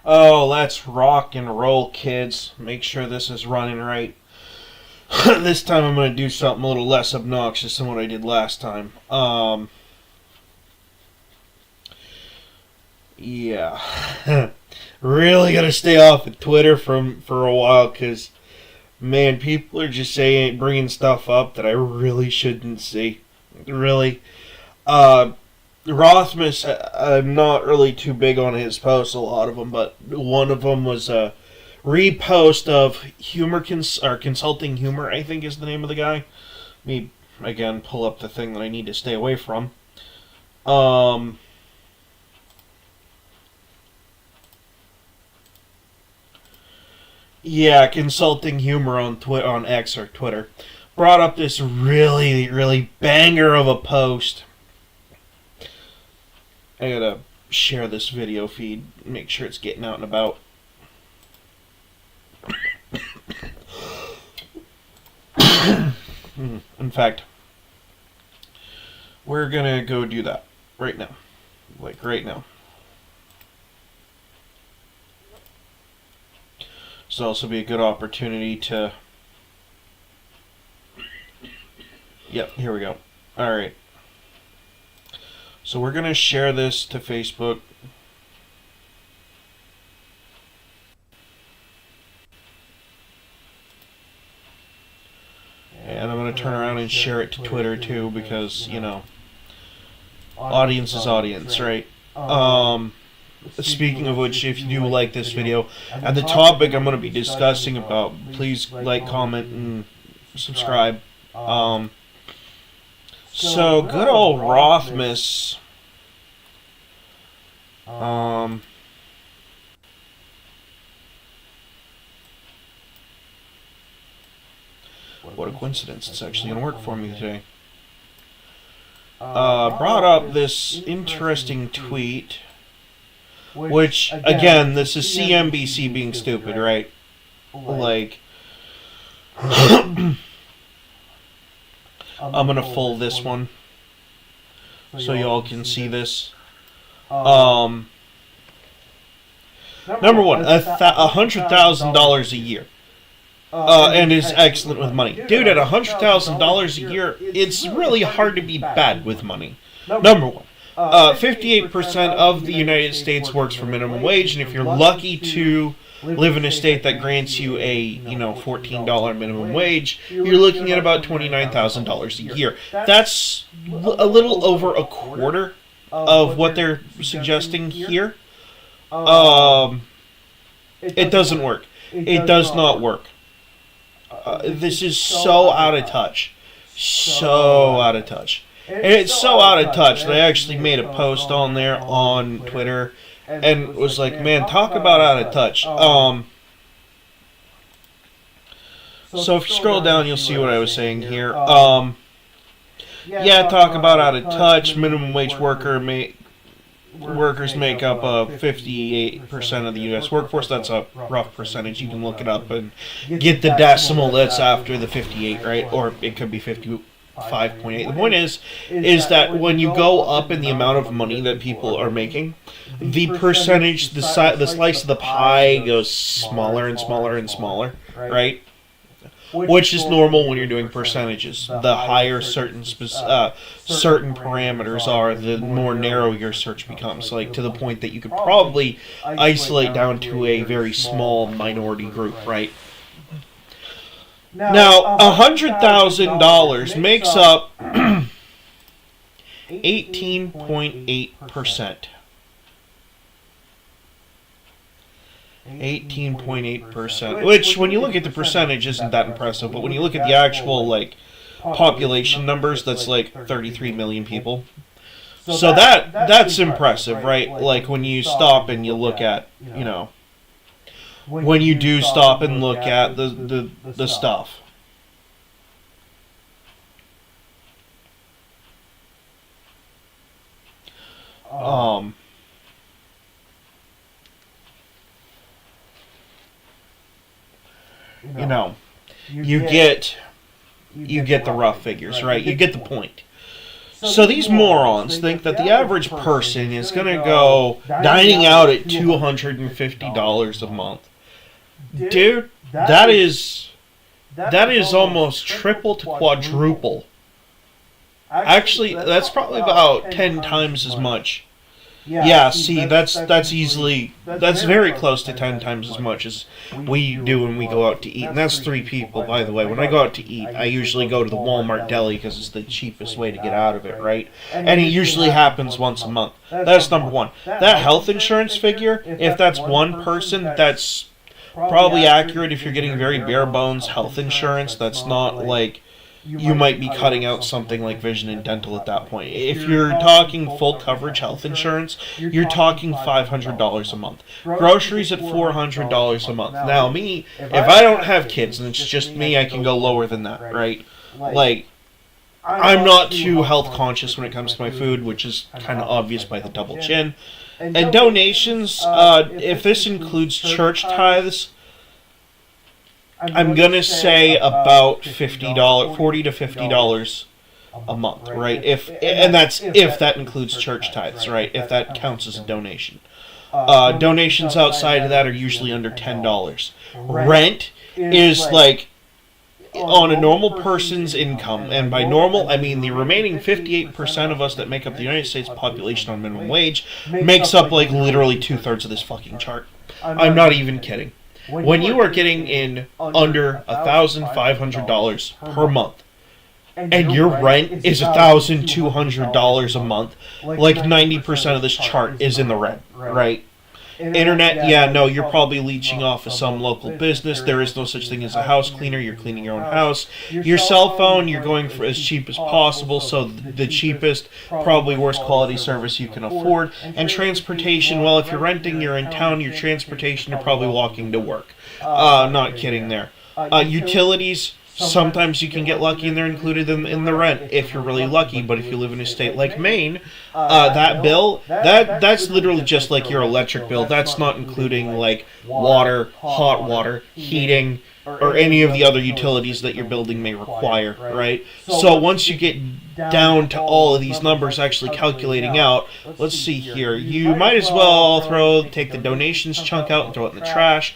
Oh, let's rock and roll, kids. Make sure this is running right. This time I'm going to do something a little less obnoxious than what I did last time. Yeah. Really got to stay off of Twitter for a while because, man, people are just bringing stuff up that I really shouldn't see. Really. Rothmus, I'm not really too big on his posts, a lot of them, but one of them was a repost of Consulting Humor, I think is the name of the guy. Let me, again, pull up the thing that I need to stay away from. Yeah, Consulting Humor on X or Twitter brought up this really, really banger of a post. I gotta share this video feed, make sure it's getting out and about. In fact, we're gonna go do that right now. Like right now. This will also be a good opportunity to... Yep, here we go. Alright. So we're going to share this to Facebook. And I'm going to turn around and share it to Twitter too because, you know, audience is audience, right? Speaking of which, if you do like this video, and the topic I'm going to be discussing about, please like, comment, and subscribe. So, good old Rothmus. What a coincidence. It's actually going to work for me today. Brought up this interesting tweet, which, again, this is CNBC being stupid, right? Like... I'm going to fold this one so y'all can see this. Number one, $100,000 a year. And is excellent with money. Dude, at $100,000 a year, it's really hard to be bad with money. Number one, 58% of the United States works for minimum wage, and if you're lucky to live in a state that grants you a, $14 minimum wage, you're looking at about $29,000 a year. That's a little over a quarter of what they're suggesting here. It doesn't work. It does not work. This is so out of touch. So out of touch. And it's so out of touch that I actually made a post on there on Twitter and was like, man, talk about out of touch. So if you scroll down, you'll see what I was saying here. Yeah, talk about out of touch. Minimum wage workers make up 58% of the U.S. workforce. That's a rough percentage. You can look it up and get the decimal that's after the 58, right? Or it could be 55.8. The point is that when you go up in the amount of money that people are making, the percentage, the slice of the pie goes smaller and smaller and smaller, right? Which is normal when you're doing percentages. The higher certain parameters are, the more narrow your search becomes. Like, to the point that you could probably isolate down to a very small minority group, right? Now, $100,000 makes up 18.8%. 18.8%, which, when you look at the percentage, isn't that impressive. But when you look at the actual, population numbers, that's 33 million people. So that's impressive, right? Like, when you stop and you look at, when you do stop and look at the stuff. You get the rough figures, right? You get the point. So these morons think that the average person is going to go dining out at $250 a month. Dude, that is almost triple to quadruple. Actually, that's probably about 10 times as much. Yeah, see, that's very close to 10 times as much as we do when we go out to eat. And that's 3 people, by the way. When I go out to eat, I usually go to the Walmart deli because it's the cheapest way to get out of it, right? And it usually happens once a month. That's number one. That health insurance figure, if that's one person, that's probably accurate if you're getting very bare bones health insurance. That's not like you might be cutting out something like vision and dental at that point. If you're talking full coverage health insurance, you're talking $500 a month. Groceries at $400 a month. Now, me, if I don't have kids and it's just me, I can go lower than that, right? Like, I'm not too health conscious when it comes to my food, which is kind of obvious by the double chin. And donations, if this includes church tithes, I'm gonna say about $40 to $50 a month, right? And that's if that includes church tithes, right? If that counts as a donation. Donations outside of that are usually under $10. Rent is like on a normal person's income, and by normal I mean the remaining 58% of us that make up the United States population on minimum wage makes up like literally 2/3 of this fucking chart. I'm not even kidding. When you are getting in under $1,500 per month, and your rent is $1,200 a month, like 90% of this chart is in the rent, right? Internet, yeah, no, you're probably leeching off of some local business. There is no such thing as a house cleaner. You're cleaning your own house. Your cell phone, you're going for as cheap as possible, so the cheapest, probably worst quality service you can afford. And transportation, well, if you're renting, you're in town, your transportation, you're probably walking to work. Not kidding there. Utilities, sometimes you can get lucky and they're included in the rent if you're really lucky, but if you live in a state like Maine, that bill, that's literally just like your electric bill. That's not including like water, hot water, heating, or any of the other utilities that your building may require, right? So once you get down to all of these numbers actually calculating out, let's see here, you might as well take the donations chunk out and throw it in the trash.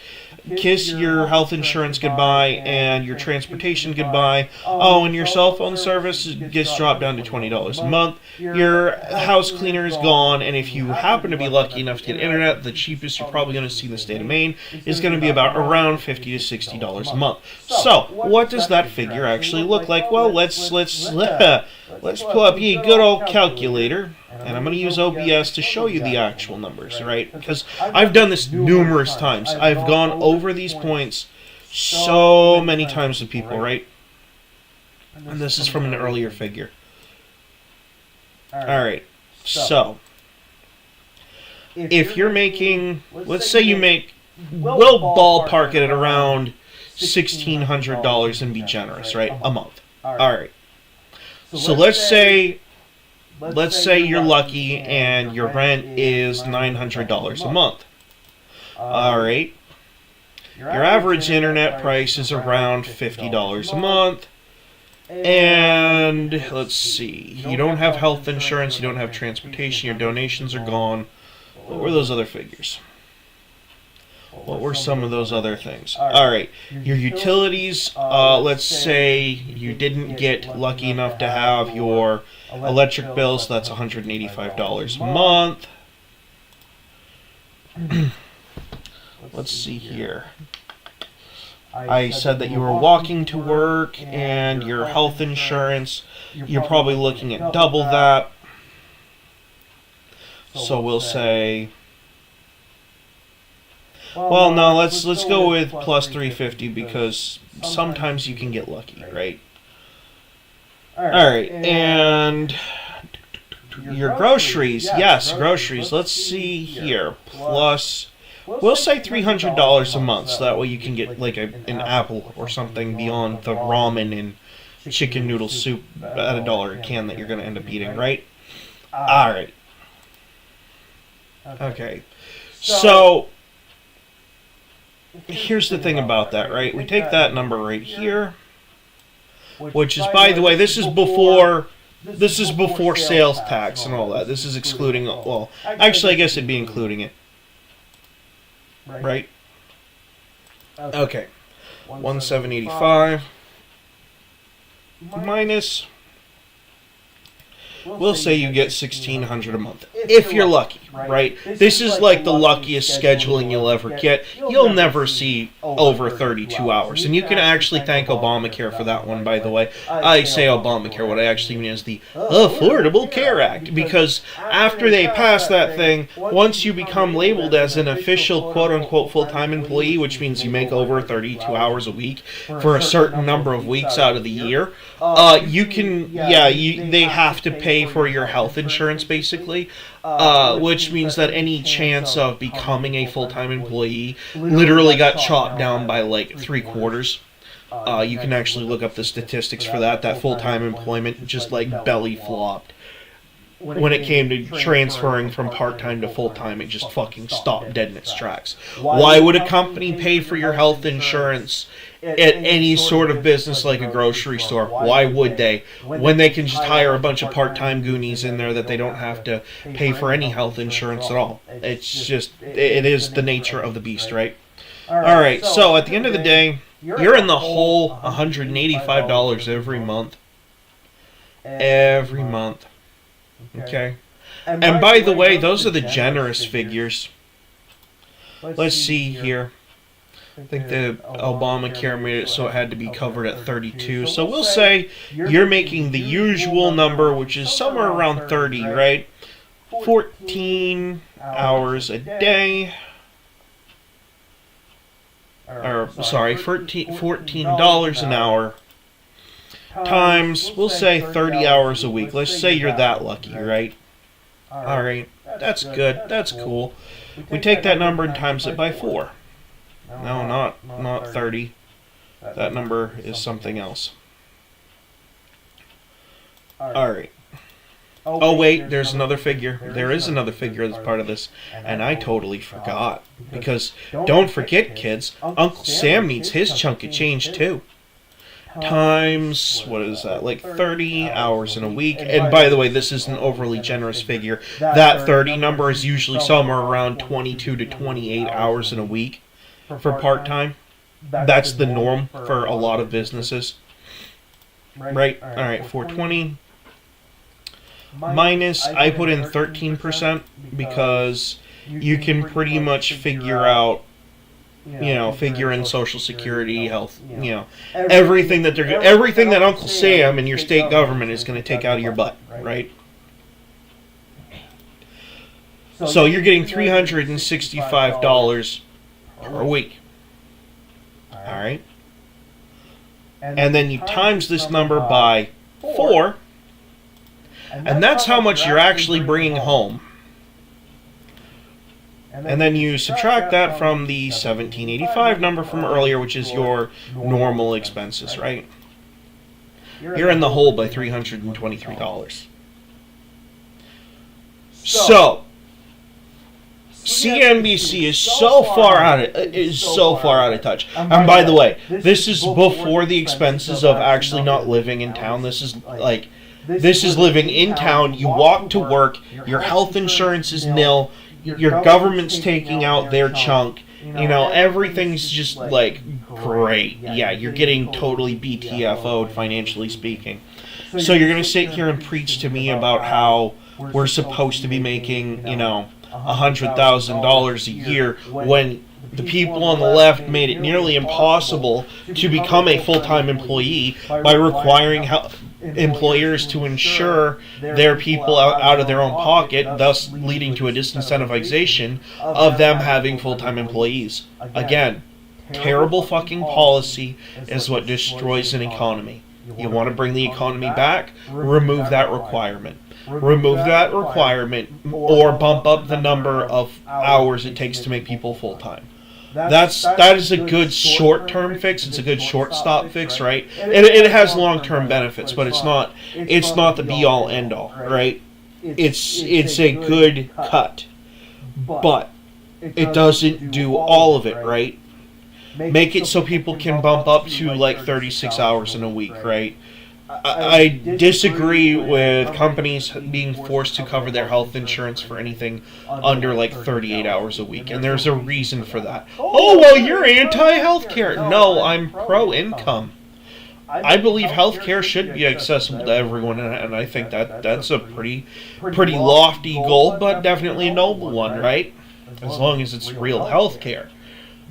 Kiss your health insurance goodbye and your transportation goodbye. Oh, and your cell phone service gets dropped down to $20 a month. Your house cleaner is gone, and if you happen to be lucky enough to get internet, the cheapest you're probably going to see in the state of Maine is going to be about around $50 to $60 a month. So, what does that figure actually look like? Well, let's pull up a good old calculator. And I'm going to use OBS to show you the actual numbers, right? Because I've done this numerous times. I've gone over these points so many times with people, right? And this is from an earlier figure. Alright, so if you're making, let's say you make, we'll ballpark it at around $1,600 and be generous, right? A month. Alright. So let's say you're lucky and your rent is $900 a month. Alright. Your average internet price is around $50 a month. And let's see. You don't have health insurance, you don't have transportation, your donations are gone. What were those other figures? What were some of those other things? Alright, your utilities, let's say you didn't get lucky enough to have your electric bill, so that's $185 a month. Let's see here. I said that you were walking to work and your health insurance, you're probably looking at double that. So we'll say, well, no, let's go with plus 350 because sometimes you can get lucky, right? Alright, and your groceries, yes, groceries, let's see here, plus, we'll say $300 a month, so that way you can get like an apple or something beyond the ramen and chicken noodle soup at $1 a can that you're going to end up eating, right? Alright. Okay, so here's the thing about that, right? We take that number right here, which is, by the way, this is before This is before sales tax and all that. This is excluding, well, actually I guess it'd be including it. Right? Okay. 1,785 minus, we'll say you get 1,600 a month, if you're lucky, right? This is like the luckiest scheduling you'll ever get. You'll never see over 32 hours. And you can actually thank Obamacare for that one, by the way. I say Obamacare, what I actually mean is the Affordable Care Act, because after they pass that thing, once you become labeled as an official quote-unquote full-time employee, which means you make over 32 hours a week for a certain number of weeks out of the year, you can, they have to pay for your health insurance, basically, which means that any chance of becoming a full-time employee literally got chopped down by like 3/4. You can actually look up the statistics for that. That full-time employment just like belly flopped. When it came to transferring from part-time to full-time, it just fucking stopped dead in its tracks. Why would a company pay for your health insurance at any sort of business like a grocery store? Why would they? When they can just hire a bunch of part-time goonies in there that they don't have to pay for any health insurance at all. It's just, it is the nature of the beast, right? Alright, so at the end of the day, you're in the whole $185 every month. Every month. Okay? And by the way, those are the generous figures. Let's see here. I think the Obamacare made it so it had to be covered at 32. So we'll say you're making the usual number, which is somewhere around 30, right? 14 hours a day. Or, sorry, $14 an hour. Times, we'll say 30 hours a week. Let's say you're that lucky, right? Alright, that's good. That's cool. We take that number and times it by 4. No, not 30. That number is something else. Alright. Oh wait, there's another figure. There is another figure that's part of this. And I totally forgot. Because, don't forget kids, Uncle Sam needs his chunk of change too. Times, what is that, like 30 hours in a week. And by the way, this is an overly generous figure. That 30 number is usually somewhere around 22 to 28 hours in a week for part-time. That's the norm for a lot of businesses. Right? Alright, 420 minus, I put in 13% because you can pretty much figure out, figure in Social Security, health, everything that Uncle Sam and your state government is going to take out of your butt, right? So you're getting $365 per week. Alright? And then you times this number by 4, and that's how much you're actually bringing home. And then you subtract that from the $1,785 number from earlier, which is your normal expenses, right? You're in the hole by $323. So, CNBC is so far out of touch. And by the way, this is before the expenses of actually not living in town. This is living in town. You walk to work. Your health insurance is nil. Your government's taking out their chunk. Everything's just like great. Yeah, you're getting totally BTFO'd financially speaking. So you're going to sit here and preach to me about how we're supposed to be making, $100,000 a year when the people on the left made it nearly impossible to become a full-time employee by requiring employers to insure their people out of their own pocket, thus leading to a disincentivization of them having full-time employees. Again, terrible fucking policy is what destroys an economy. You want to bring the economy back? Remove that requirement. Remove that requirement or bump up the number of hours it takes to make people full-time. That is a good short-term fix. It's a good short-stop fix, right? It has long-term benefits, but it's not the be-all, end-all, right? It's a good cut, but it doesn't do all of it, right? Make it so people can bump up to like 36 hours in a week, right? I disagree with companies being forced to cover their health insurance for anything under like 38 hours a week, and there's a reason for that. Oh, well, you're anti-healthcare. No, I'm pro-income. I believe healthcare should be accessible to everyone, and I think that's a pretty lofty goal, but definitely a noble one, right? As long as it's real healthcare.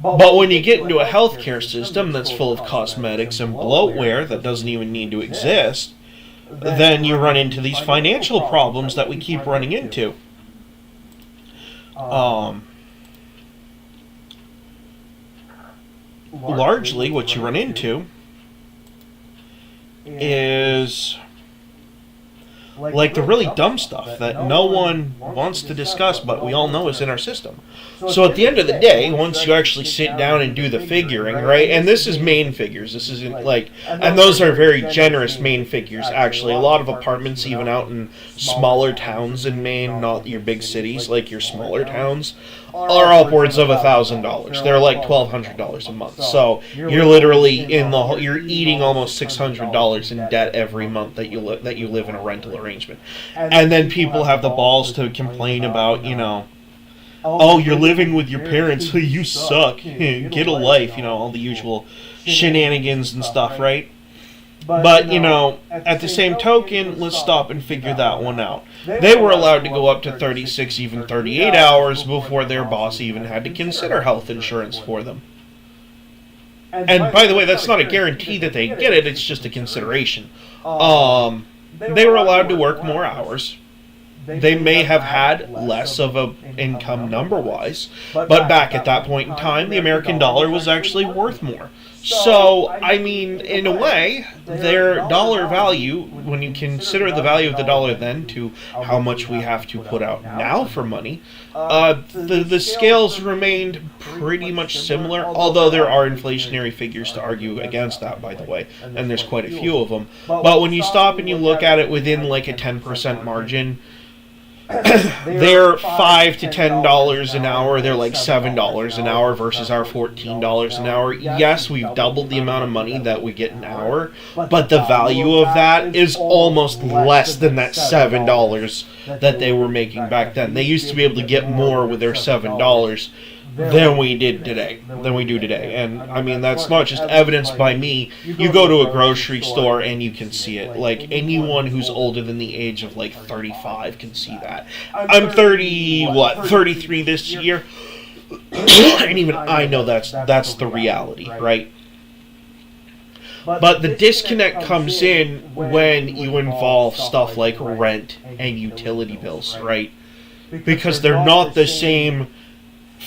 But when you get into a healthcare system that's full of cosmetics and bloatware that doesn't even need to exist, then you run into these financial problems that we keep running into. Largely, what you run into is like the really dumb stuff that no one wants to discuss, but we all know is in our system. So at the end of the day, once you actually sit down and do the figuring, right, and this is Maine figures, this isn't like, and those are very generous Maine figures, actually. A lot of apartments, even out in smaller towns in Maine, not your big cities, like your smaller towns, are upwards of $1,000. They're like $1,200 a month. So you're literally you're eating almost $600 in debt every month that you live in a rental arrangement. And then people have the balls to complain about, oh, you're living with your parents, you suck, get a life, all the usual shenanigans and stuff, right? But, at the same token, let's stop and figure that one out. They were allowed to go up to 36, even 38 hours before their boss even had to consider health insurance for them. And by the way, that's not a guarantee that they get it, it's just a consideration. They were allowed to work more hours. They may have had less of an income number-wise, but back at that point in time, the American dollar was actually worth more. So, I mean, in a way, their dollar value, when you consider the value of the dollar then to how much we have to put out now for money, the scales remained pretty much similar, although there are inflationary figures to argue against that, by the way, and there's quite a few of them. But when you stop and you look at it within like a 10% margin, they're $5 to $10 an hour. They're like $7 an hour versus our $14 an hour. Yes, we've doubled the amount of money that we get an hour, but the value of that is almost less than that $7 that they were making back then. They used to be able to get more with their $7 than we do today. And I mean, that's not just evidenced by me. You go to a grocery store and you can see it. Like, anyone who's older than the age of like 35 can see that. I'm 33 this year. And even I know that's the reality, right? But the disconnect comes in when you involve stuff like rent and utility bills, right? Because they're not the same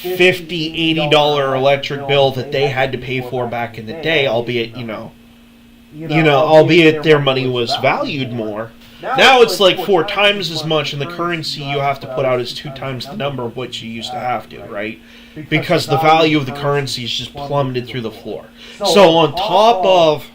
$50, $80 electric bill that they had to pay for back in the day, albeit, albeit their money was valued more. Now it's like 4 times as much, and the currency you have to put out is 2 times the number of what you used to have to, right? Because the value of the currency is just plummeted through the floor. So on top of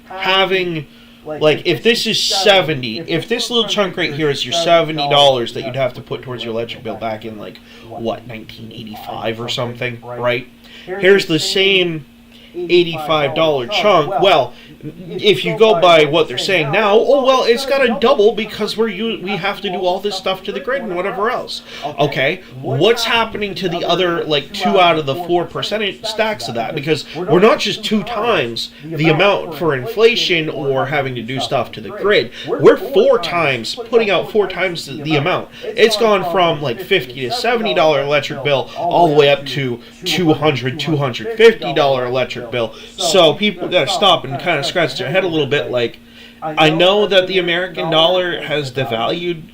having, like, if this is 70, if this little chunk right here is your $70 that you'd have to put towards your electric bill back in, like, 1985 or something, right? Here's the same $85 chunk. Well, if you go by what they're saying now, it's got to double because we have to do all this stuff to the grid and whatever else. Okay, what's happening to the other, like, 2 out of the 4 percentage stacks of that? Because we're not just 2 times the amount for inflation or having to do stuff to the grid. We're 4 times, putting out 4 times the amount. It's gone from like $50 to $70 electric bill all the way up to $200, $250 electric bill. So people got to stop and kind of scratch their head a little bit. Like, I know that the American dollar has devalued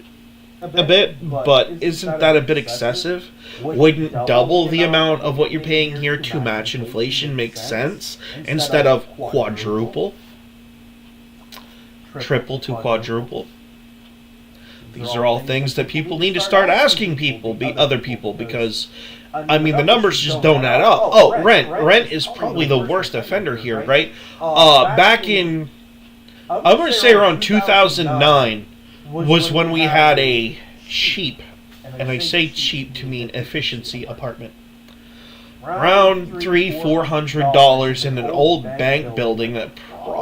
a bit, but isn't that a bit excessive? Wouldn't double the amount of what you're paying here to match inflation make sense instead of quadruple, triple to quadruple? These are all things that people need to start asking other people, because I mean, the numbers just don't add up. Oh, rent. Rent is probably the worst offender here, right? Back in, I'm going to say around 2009 was when we had a cheap, and I say cheap to mean efficiency apartment. Around $300-400 in an old bank building that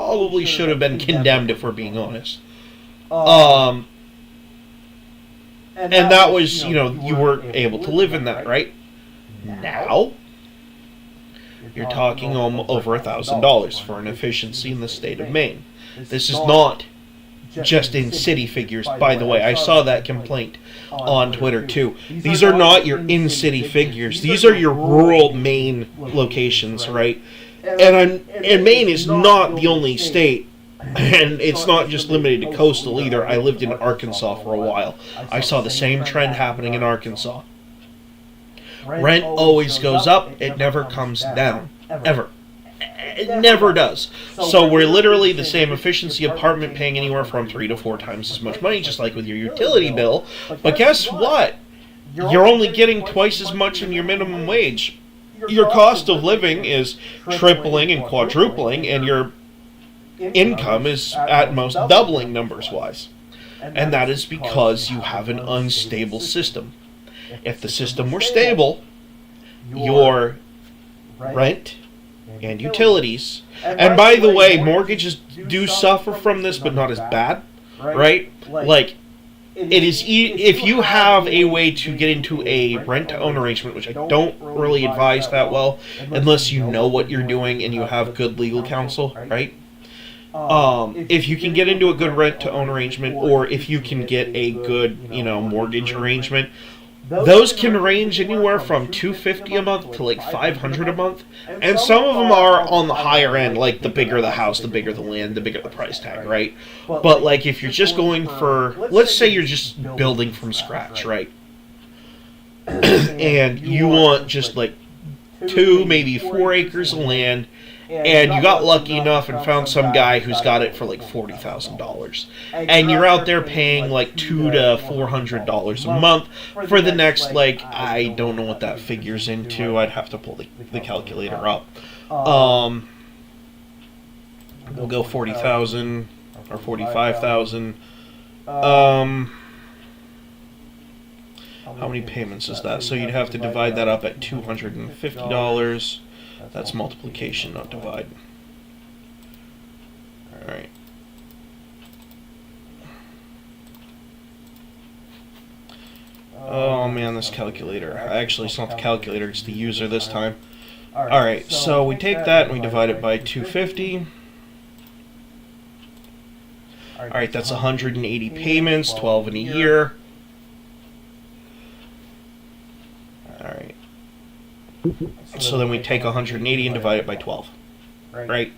probably should have been condemned if we're being honest. And that was, you weren't able to live in that, right? Now, you're talking over $1,000 for an efficiency in the state of Maine. This is not just in city figures, by the way. I saw that complaint on Twitter too. These are not your in-city figures. These are your rural Maine locations, right? And Maine is not the only state, and it's not just limited to coastal either. I lived in Arkansas for a while. I saw the same trend happening in Arkansas. Rent always goes up. It never comes down. Ever. It never does. So we're literally the same efficiency apartment paying anywhere from 3 to 4 times as much money, just like with your utility bill. But guess what? You're only getting twice as much in your minimum wage. Your cost of living is tripling and quadrupling, and your income is at most doubling numbers-wise. And that is because you have an unstable system. If the system were stable, your rent and utilities, and by the way, mortgages do suffer from this, but not as bad, right? Like, it is if you have a way to get into a rent-to-own arrangement, which I don't really advise that well, unless you know what you're doing and you have good legal counsel, right? If you can get into a good rent-to-own arrangement, or if you can get a good, mortgage arrangement, those can range anywhere from $250 a month to like $500 a month, and some of them are on the higher end. Like, the bigger the house, the bigger the land, the bigger the price tag, right? But like, if you're just going for, let's say you're just building from scratch, right? And you want just like 2, maybe 4 acres of land, and you got lucky enough and found some guy who's got it for like $40,000, and you're out there paying like $200 to $400 a month for the next, like, I don't know what that figures into. I'd have to pull the calculator up. We'll go 40,000 or 45,000. How many payments is that? So you'd have to divide that up at $250. That's multiplication, not divide. Alright. Oh man, this calculator. Actually, it's not the calculator, it's the user this time. Alright, so we take that and we divide it by 250. Alright, that's 180 payments, 12 in a year. Alright. So then we take 180 and divide it by 12. Right?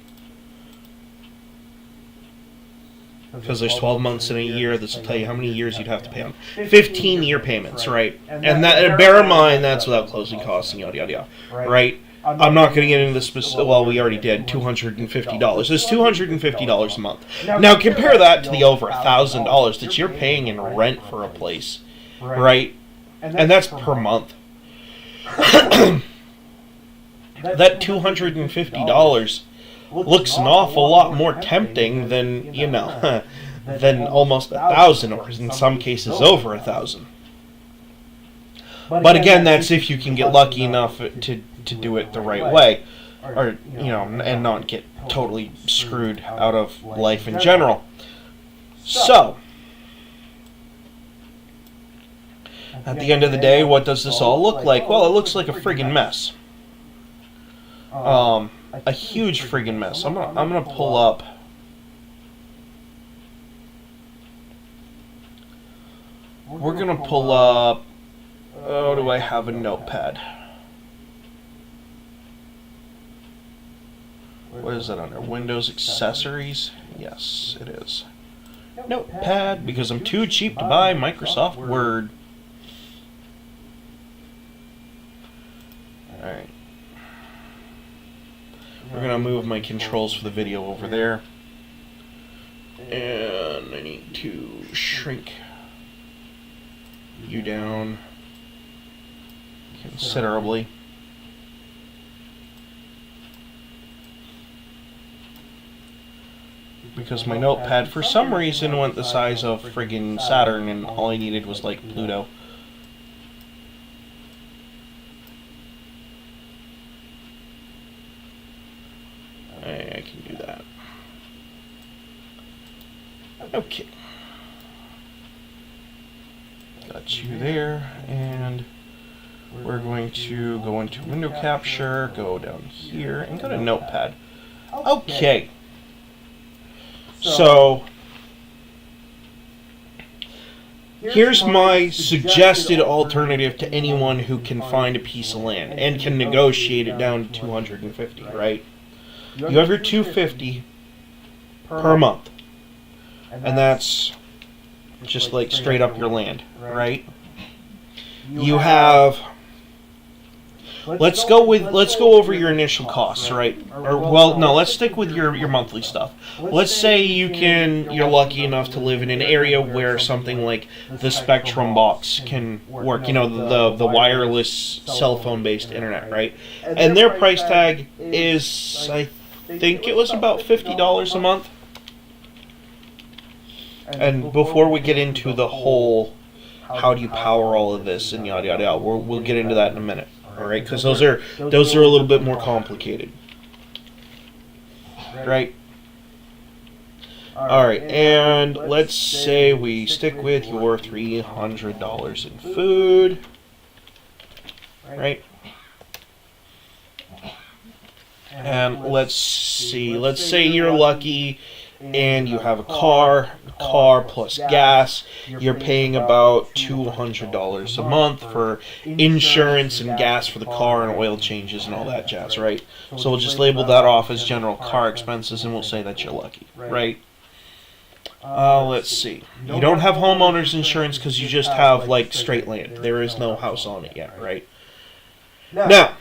Because there's 12 months in a year. This will tell you how many years you'd have to pay on. 15-year payments, right? And that, bear in mind, that's without closing costs and yada, yada, yada. Right? I'm not going to get into the specific. Well, we already did. $250. It's $250 a month. Now compare that to the over $1,000 that you're paying in rent for a place, right? And that's per month. That $250 looks an awful lot more tempting than, than almost $1,000, or in some cases over $1,000. But again, that's if you can get lucky enough to do it the right way, or and not get totally screwed out of life in general. So, at the end of the day, what does this all look like? Well, it looks like a friggin' mess. A huge friggin' mess. I'm gonna pull up. We're gonna pull up. Oh, do I have a notepad? What is that under? Windows accessories? Yes, it is. Notepad, because I'm too cheap to buy Microsoft Word. Alright. We're going to move my controls for the video over there. And I need to shrink you down considerably. Because my notepad, for some reason, went the size of friggin' Saturn, and all I needed was, like, Pluto. I can do that. Okay. Got you there, and we're going to go into window capture, go down here, and go to notepad. Okay. So, here's my suggested alternative to anyone who can find a piece of land and can negotiate it down to 250, right? You have your 250 per month, and that's just like straight up your land, right? You have, let's go over your initial costs, right? Or, well, no, let's stick with your monthly stuff. Let's say you're lucky enough to live in an area where something like the Spectrum box can work, the wireless cell phone based internet, right? And their price tag is, I think it was about $50 a month. And before we get into the whole how do you power all of this and yada yada yada, we'll get into that in a minute. All right, because those are a little bit more complicated, right? All right, and let's say we stick with your $300 in food, right? And let's see. Let's say you're lucky and you have a car plus gas. You're paying about $200 a month for insurance and gas for the car and oil changes and all that jazz, right? So we'll just label that off as general car expenses and we'll say that you're lucky, right? Let's see. You don't have homeowners insurance because you just have like straight land. There is no house on it yet, right? Now,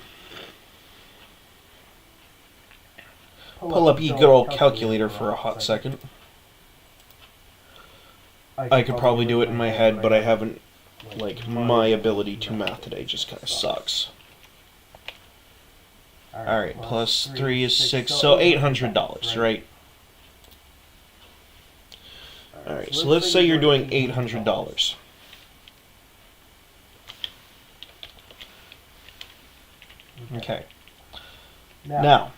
pull up your good old calculator for a hot second. I could probably do it in my head, but I haven't, like, my ability to math today just kind of sucks. Alright, plus 3 is 6, so $800, right? Alright, so let's say you're doing $800. Okay. Now,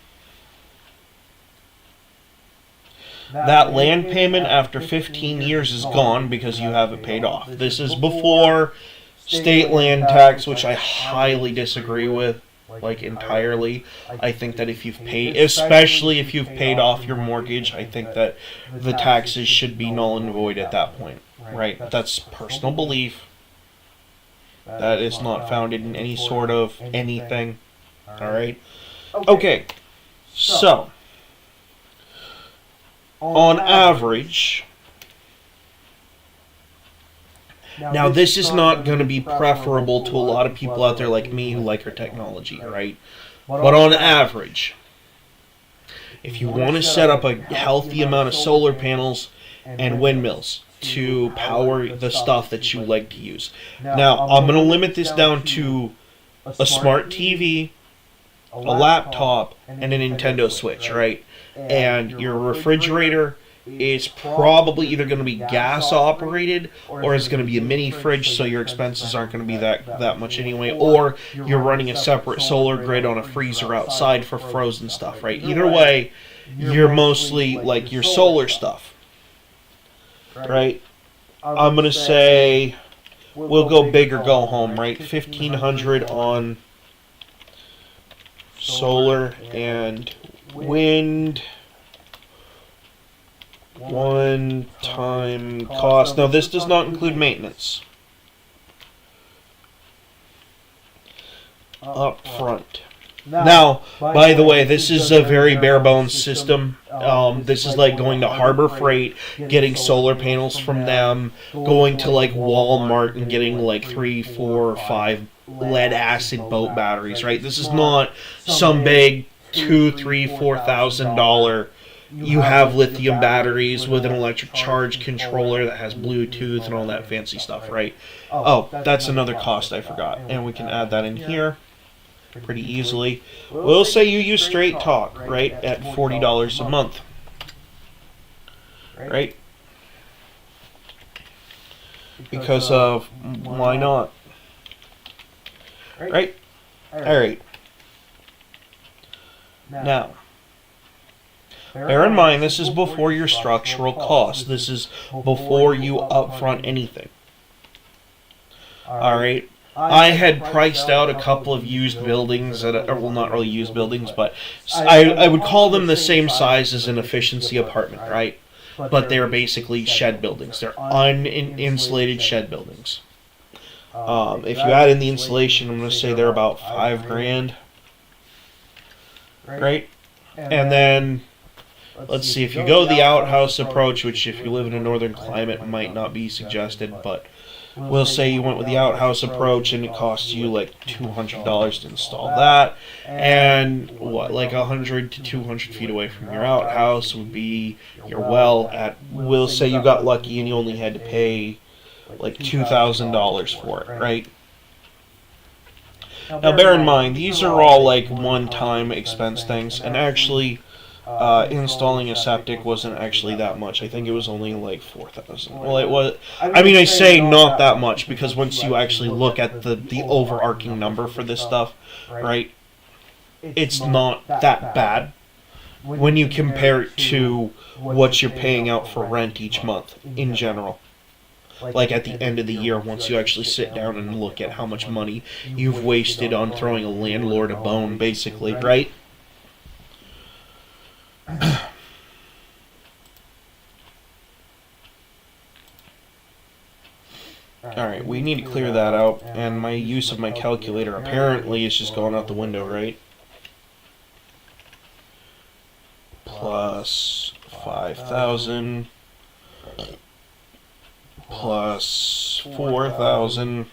that land payment after 15 years is gone because you have it paid off. This is before state land tax, which I highly disagree with, like entirely. I think that if you've paid, especially if you've paid off your mortgage, I think that the taxes should be null and void at that point, right? That's personal belief. That is not founded in any sort of anything, all right? Okay, so on average, now this is not going to be preferable to a lot of people out there like me who like our technology, right? But on average, if you want to set up a healthy amount of solar panels and windmills to power the stuff that you like to use. Now, I'm going to limit this down to a smart TV, a laptop, and a Nintendo Switch, right? And your refrigerator is probably either going to be gas operated or it's going to be a mini fridge, so your expenses aren't going to be that much anyway, or you're running a separate solar grid on a freezer outside for frozen stuff, right? Either way, you're mostly like your solar stuff, right? I'm going to say we'll go big or go home, right? 1,500 on solar and wind. One-time cost. Now, this does not include maintenance. Up front. Now, by the way, this is a very bare-bones system. This is like going to Harbor Freight, getting solar panels from them, going to like Walmart and getting like 3, 4, or 5 lead-acid boat batteries, right? This is not some big $2,000, $3,000, $4,000. You have lithium batteries with an electric charge controller that has Bluetooth and all that fancy stuff, right? Oh, that's another cost I forgot. And we can add that in here pretty easily. We'll say you use Straight Talk, right, at $40 a month. Right? Because of, why not? Right? Alright. Now, Bear in mind, this is before your structural costs. This is before you upfront anything. Alright? I had priced out a couple of used buildings, well, not really used buildings, but I would call them the same size as an efficiency apartment, right? But they're basically shed buildings. They're uninsulated shed buildings. If you add in the insulation, I'm going to say they're about $5,000. Right? And then, let's see, if you go the outhouse approach, which if you live in a northern climate might not be suggested, but we'll say you went with the outhouse approach and it costs you like $200 to install that, and what, like 100 to 200 feet away from your outhouse would be your well at, we'll say you got lucky and you only had to pay like $2,000 for it, right? Now bear in mind, these are all like one-time expense things, and actually installing a septic wasn't actually that much. I think it was only like $4,000. Well, it was, I mean, I say not that much because once you actually look at the overarching number for this stuff, right, it's not that bad when you compare it to what you're paying out for rent each month in general. Like at the end of the year, once you actually sit down and look at how much money you've wasted on throwing a landlord a bone, basically, right? Alright, we need to clear that out, and my use of my calculator apparently is just going out the window, right? Plus 5,000 plus 4,000.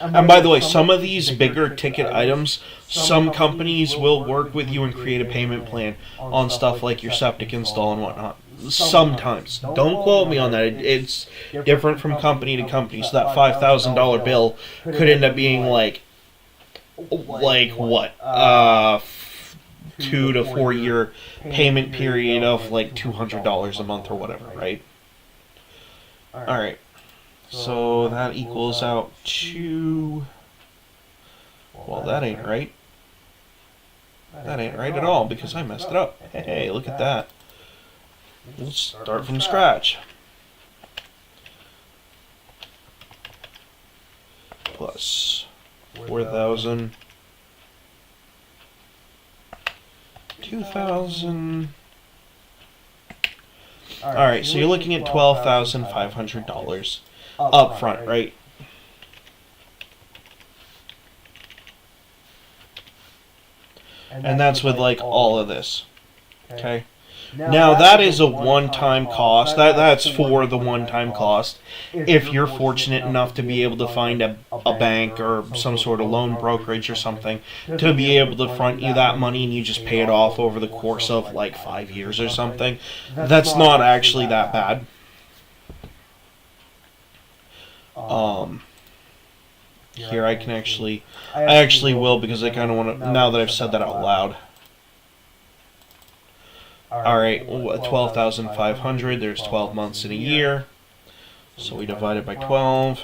And by the way, some of these bigger ticket items, some companies will work with you and create a payment plan on stuff like your septic install and whatnot. Sometimes. Don't quote me on that. It's different from company to company. So that $5,000 bill could end up being like what? 2 to 4 year payment period of like $200 a month or whatever, right? Alright, so that equals out to, well, that ain't right. That ain't right at all because I messed it up. Hey, look at that. Let's start from scratch. Plus 4,000. 2,000. Alright, so you're looking at $12,500 up front, right? And that's with like all of this. Okay? Now that is a one-time cost. That's for the one-time cost. If you're fortunate enough to be able to find a bank or some sort of loan brokerage or something to be able to front you that money and you just pay it off over the course of like 5 years or something, that's not actually that bad. Here I actually will because I kind of want to, now that I've said that out loud. Alright, 12,500, there's 12 months in a year, so we divide it by 12.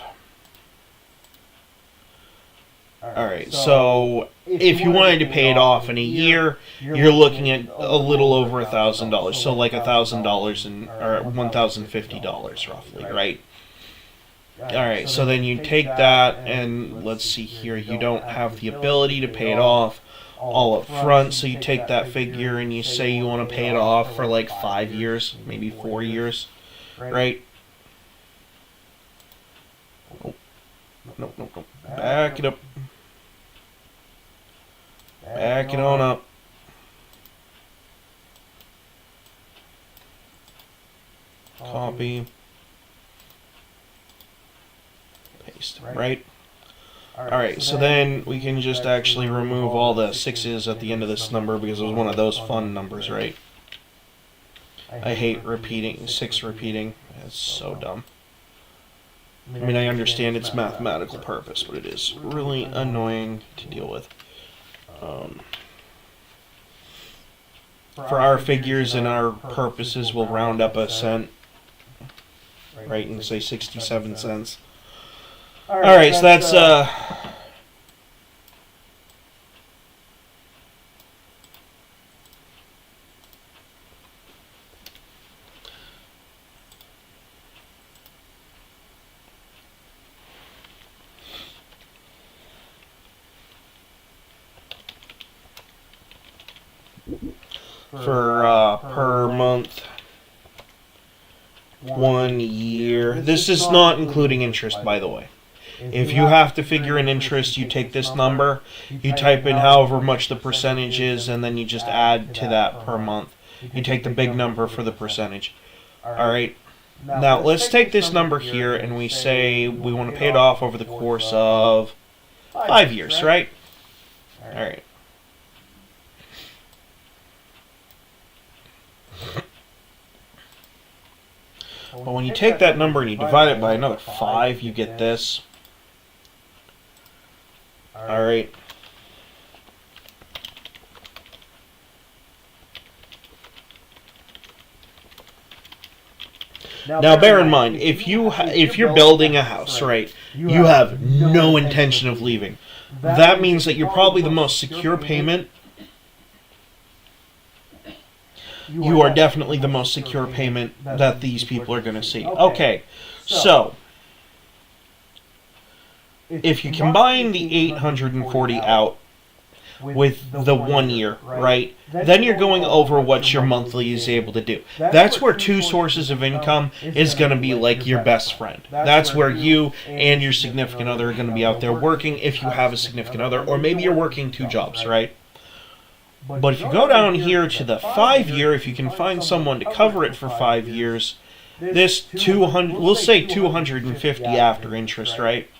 Alright, so if you wanted to pay it off in a year, you're looking at a little over $1,000, so like $1,000 or $1,050 roughly, right? Alright, so then you take that, and let's see here, you don't have the ability to pay it off all up front, so you take that figure and you say you want to pay it off for like 5 years, maybe 4 years, right? Oh, no, no, no. Back it up. Back it on up. Copy. Paste, right? Alright, so then we can just actually remove all the 6's at the end of this number because it was one of those fun numbers, right? I hate repeating, 6 repeating. It's so dumb. I mean, I understand its mathematical purpose, but it is really annoying to deal with. For our figures and our purposes, we'll round up a cent, right, and say 67 cents. Alright, so that's, for per month, 1 year. This is not including interest, by the way. If you have to figure in interest, you take this number, you type in however much the percentage is, and then you just add to that per month. You take the big number for the percentage. Alright, now let's take this number here and we say we want to pay it off over the course of 5 years, right? Alright. But when you take that number and you divide it by another 5, you get this. Alright. Now bear in mind, if you're building a house, right, you have no intention of leaving. That means that you're probably the most secure payment. You are definitely the most secure payment that these people are going to see. Okay, so if you combine the 840 out with the 1 year, right, then you're going over what your monthly is able to do. That's where two sources of income is going to be like your best friend. That's where you and your significant other are going to be out there working if you have a significant other, or maybe you're working 2 jobs, right? But if you go down here to the 5 year, if you can find someone to cover it for 5 years, this 200, we'll say 250 after interest, right?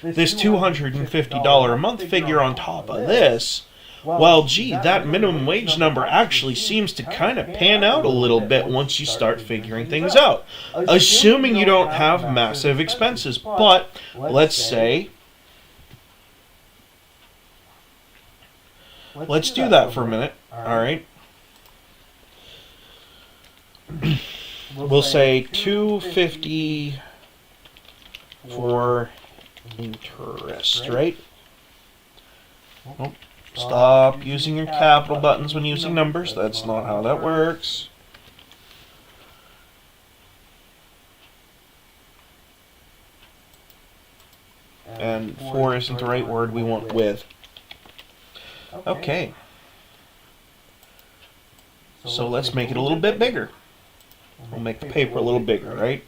This $250 a month figure on top of this, well, gee, that minimum wage number actually seems to kind of pan out a little bit once you start figuring things out. Assuming you don't have massive expenses. But let's say, let's do that for a minute. Alright. We'll say $250 for interest, right? Oh, stop using your capital buttons when using numbers. That's not how that works. And for isn't the right word, we want with. Okay. So let's make it a little bit bigger. We'll make the paper a little bigger, right?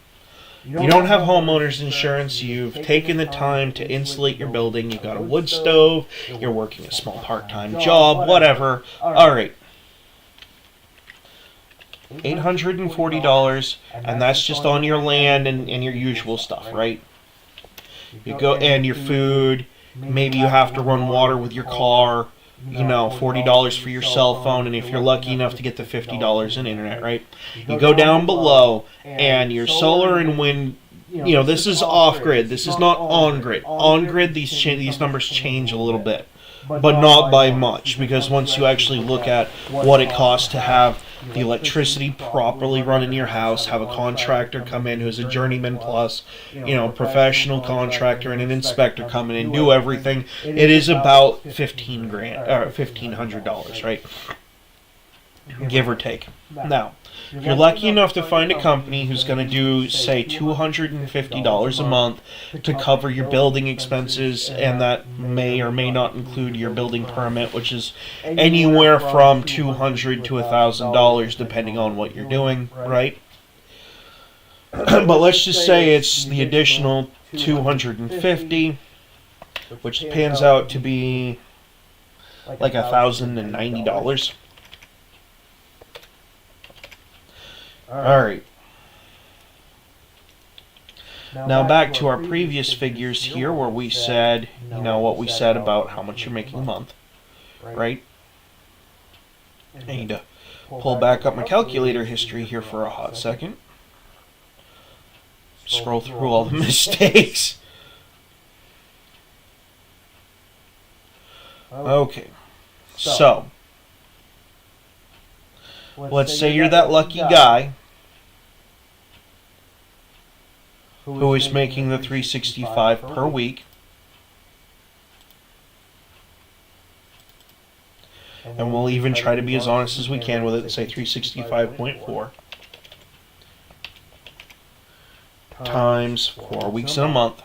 You don't have homeowner's insurance, you've taken the time to insulate your building, you've got a wood stove, you're working a small part-time job, whatever. Alright. $840, and that's just on your land and your usual stuff, right? You go, and your food, maybe you have to run water with your car, you know, $40 for your cell phone, and if you're lucky enough to get the $50 in internet, right? You go down below, and your solar and wind, you know, this is off-grid. This is not on-grid. On-grid, these numbers change a little bit, but not by much, because once you actually look at what it costs to have the electricity properly run in your house, have a contractor come in who's a journeyman plus, you know, professional contractor and an inspector come in and do everything, it is about $1,500, right? Give or take. Now, if you're lucky enough to find a company who's going to do, say, $250 a month to cover your building expenses, and that may or may not include your building permit, which is anywhere from $200 to $1,000 depending on what you're doing, right? But let's just say it's the additional $250, which pans out to be like $1,090. Alright. Now back to our previous figures here where we said, you know, what we said about how much you're making a month. Right? I need to pull back up my calculator history here for a hot second. Scroll through all the mistakes. Okay. So, let's say you're that lucky guy who is making the $365 per week, and we'll even try to be as honest as we can with it and say 365.4 times 4 weeks in a month.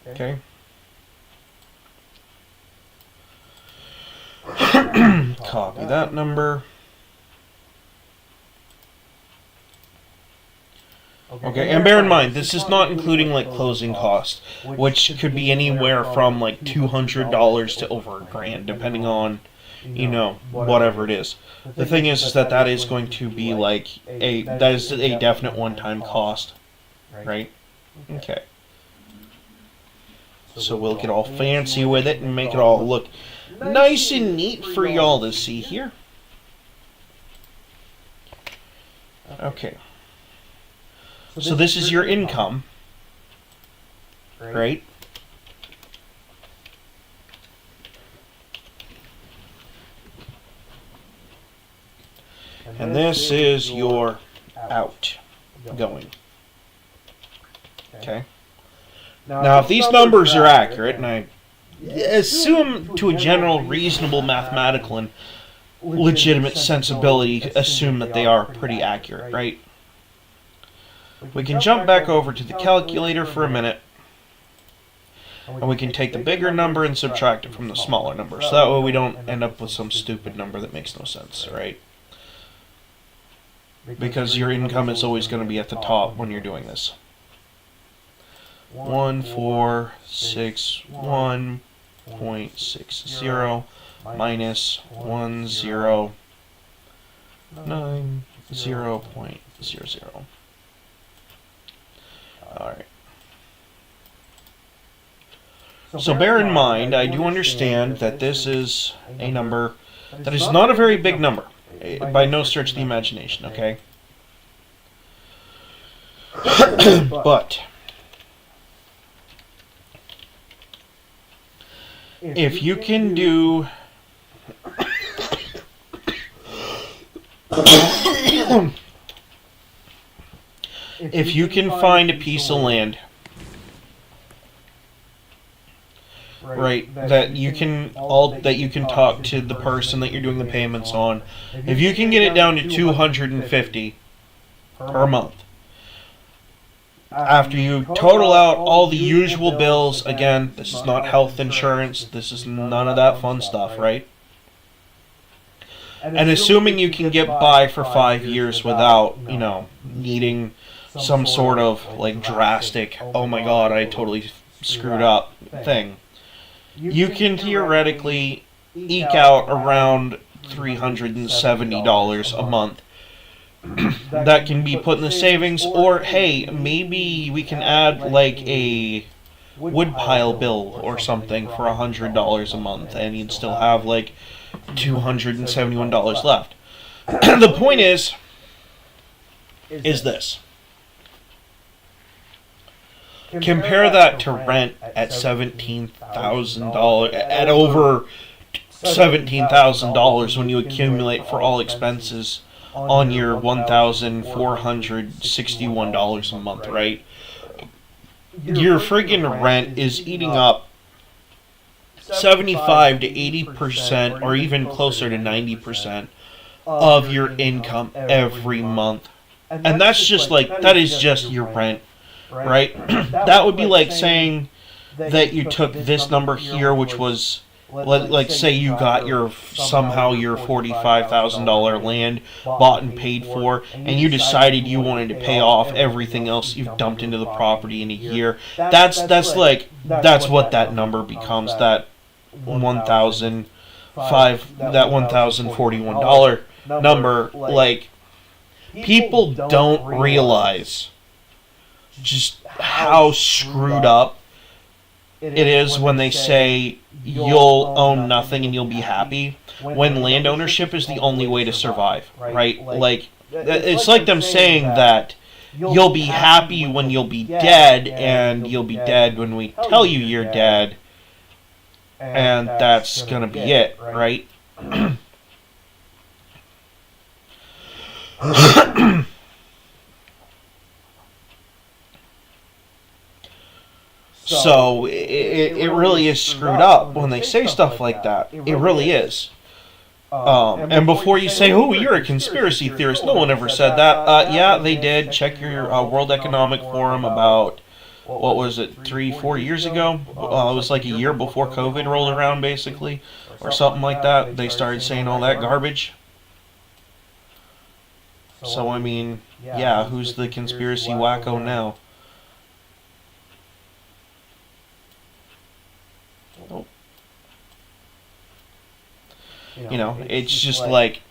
Okay. Copy that number. Okay, and bear in mind, this is not including like closing costs, which could be anywhere from like $200 to over $1,000, depending on, whatever it is. The thing is that that is going to be like that is a definite one-time cost, right? Okay. So we'll get all fancy with it and make it all look nice and neat for y'all to see here. Okay. So this is your income, right? And this is your outgoing. Okay. Now, if these numbers are accurate, and I assume to a general reasonable mathematical and legitimate sensibility, assume that they are pretty accurate, right? We can jump back over to the calculator for a minute, and we can take the bigger number and subtract it from the smaller number, so that way we don't end up with some stupid number that makes no sense, right? Because your income is always going to be at the top when you're doing this. 1461.60 minus 1090.00. Alright. So bear in mind, I do understand that this is a number that is not a very big number, by no stretch of the imagination, okay? But if you can do if you can find a piece of land, right, that you can talk to the person that you're doing the payments on, if you can get it down to $250 per month, after you total out all the usual bills, again, this is not health insurance, this is none of that fun stuff, right? And assuming you can get by for 5 years without, needing some sort of like drastic, oh my god, I totally screwed up thing, you can theoretically eke out around $370 a month. That can be put in the savings, or hey, maybe we can add like a woodpile bill or something for $100 a month, and you'd still have like $271 left. The point is this. Compare that to rent at $17,000, at over $17,000 when you accumulate for all expenses on your $1,461 a month, right? Your friggin' rent is eating up 75 to 80%, or even closer to 90% of your income every month. And that's just like, that is just your rent, right? That would be like saying that you took this number here, which was, like say you got somehow your $45,000 land bought and paid for, and you decided you wanted to pay off everything else you've dumped into the property in a year. That's what that number becomes, that $1,041 number. Like, people don't realize just how screwed up it is when they say you'll own nothing and you'll be happy, when land ownership is the only way to survive, right? Like, it's like them saying that you'll be happy when you'll be dead, and you'll be dead when we tell you you're dead, and that's gonna be it, right? So it really is screwed up when they say stuff like that. It really is. And before you say, "Oh, you're a conspiracy theorist," no one ever said that. Yeah, they did. Check your World Economic Forum about what was it, 3, 4 years ago? It was like a year before COVID rolled around, basically, or something like that. They started saying all that garbage. So, I mean, yeah, who's the conspiracy wacko now? Oh. You know, it's just like,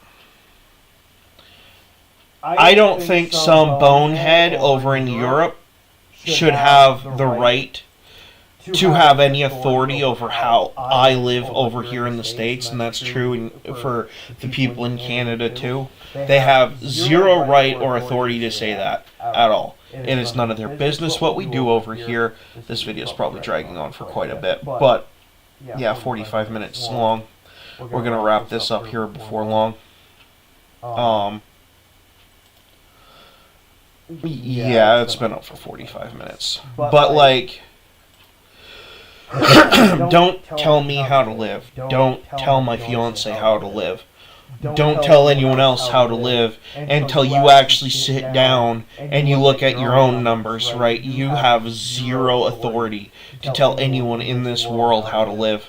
I don't think some bonehead over in Europe should have the right to have any authority over how I live over here in the States, and that's true for the people in Canada too. They have zero right or authority to say that at all. It is none of their business what we do over here. This video is probably dragging on for quite a bit, but yeah, 45 minutes long. We're going to wrap this up here before long. Yeah, it's been up for 45 minutes. But, like, don't tell me how to live. Don't tell my fiance how to live. Don't tell anyone else how to live until you actually sit down and you look at your own numbers, right? You have zero authority to tell anyone in this world how to live.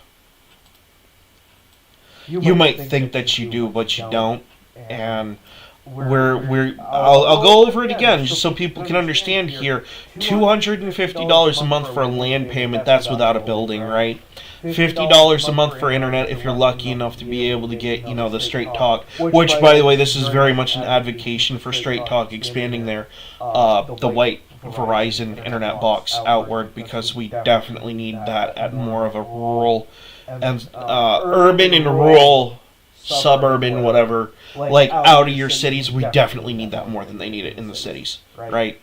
You might think that you do, but you don't. And I'll go over it again just so people can understand here. $250 a month for a land payment, that's without a building, right? $50 a month for internet if you're lucky enough to be able to get, you know, the Straight Talk, which, by the way, this is very much an advocacy for Straight Talk expanding their the white Verizon internet box outward, because we definitely need that at more of a rural and urban and rural, suburban, whatever, like out of your cities. We definitely need that more than they need it in the cities, right?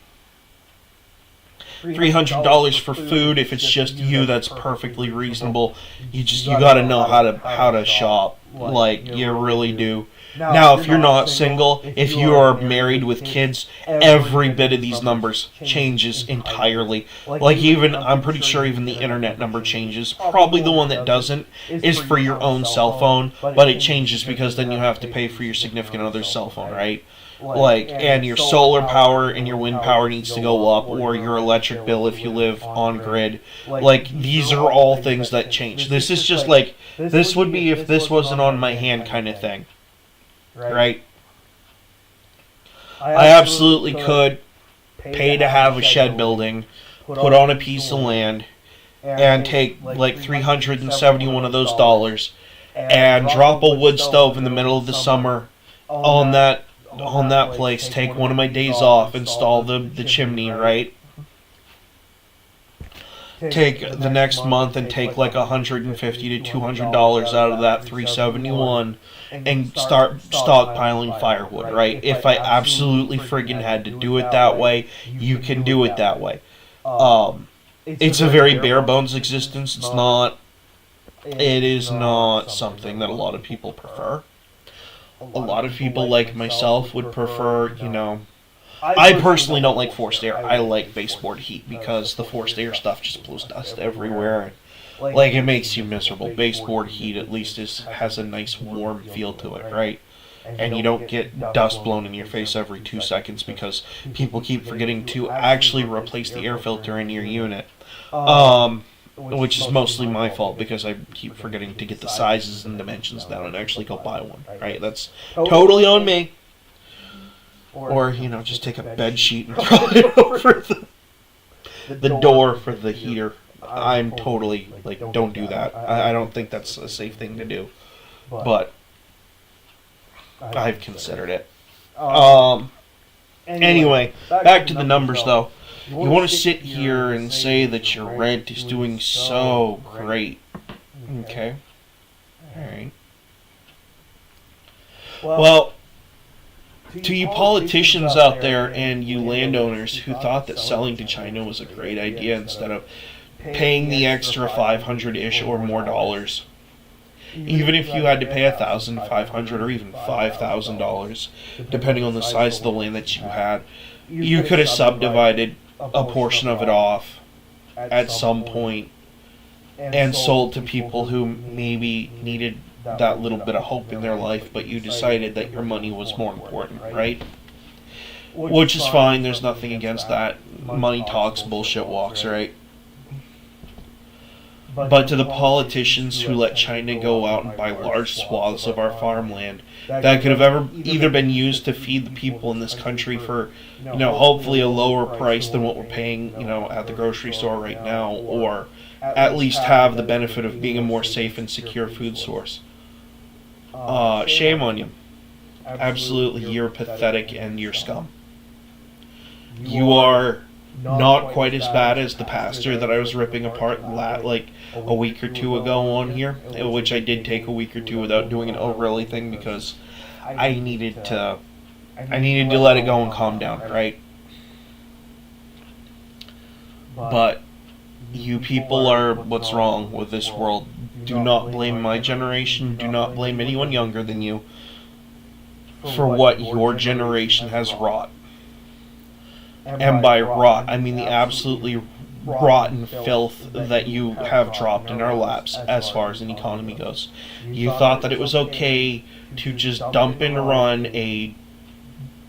$300 for food if it's just you, that's perfectly reasonable. You gotta know how to shop, like you really do. Now, if you're not single, if you are married with kids, every bit of these numbers changes entirely. Like, even, I'm pretty sure even the internet number changes. Probably the one that doesn't is for your own cell phone, but it changes because then you have to pay for your significant other's cell phone, right? Like, and your solar power and your wind power needs to go up, or your electric bill if you live on grid. Like, these are all things that change. This is just like, this would be if this wasn't on my hand kind of thing. Right? I absolutely could pay to have a shed building, put on a piece of land, and take like 371 of those dollars and drop a wood stove in the middle of the summer on that place, take one of my days off, install the chimney, right? Take the next month and take like $150 to $200 out of that 371 and start stockpiling firewood, right? If I absolutely friggin' had to do it that way, you can do it that way. It's a very bare bones existence. It is not something that a lot of people prefer. A lot of people like myself would prefer, you know, I personally don't like forced air. I like baseboard heat because the forced air stuff just blows dust everywhere. Like, it makes you miserable. Baseboard heat at least has a nice warm feel to it, right? And you don't get dust blown in your face every 2 seconds because people keep forgetting to actually replace the air filter in your unit. Which is mostly my fault because I keep forgetting to get the sizes and dimensions down and actually go buy one, right? That's totally on me. Or, you know, just take a bed sheet and throw it over the door for the heater. I'm totally, like, don't do that. I don't think that's a safe thing to do. But I've considered it. Anyway, back to the numbers, though. You want to sit here and say that your rent is doing so great. Okay. Alright. Well, to you politicians out there and you landowners who thought that selling to China was a great idea instead of paying the extra 500-ish or more dollars, even if you had to pay $1,500 or even $5,000, depending on the size of the land that you had, you could have subdivided a portion of it off at some point and sold to people who maybe needed that little bit of hope in their life, but you decided that your money was more important, right? which is fine. There's nothing against that. Money talks, bullshit walks, right? But to the politicians who let China go out and buy large swaths of our farmland that could have ever either been used to feed the people in this country for, hopefully a lower price than what we're paying, at the grocery store right now, or at least have the benefit of being a more safe and secure food source. Shame on you. Absolutely, you're pathetic and you're scum. You are not quite as bad as the pastor that I was ripping apart like a week or two ago on here, which I did take a week or two without doing an oh really thing because I needed to let it go and calm down, right? But you people are what's wrong with this world. Do not blame my generation. Do not blame anyone younger than you for what your generation has wrought. And by rot, I mean the absolutely rotten filth that you have dropped in our laps as far as an economy goes. You thought that it was okay to just dump and run a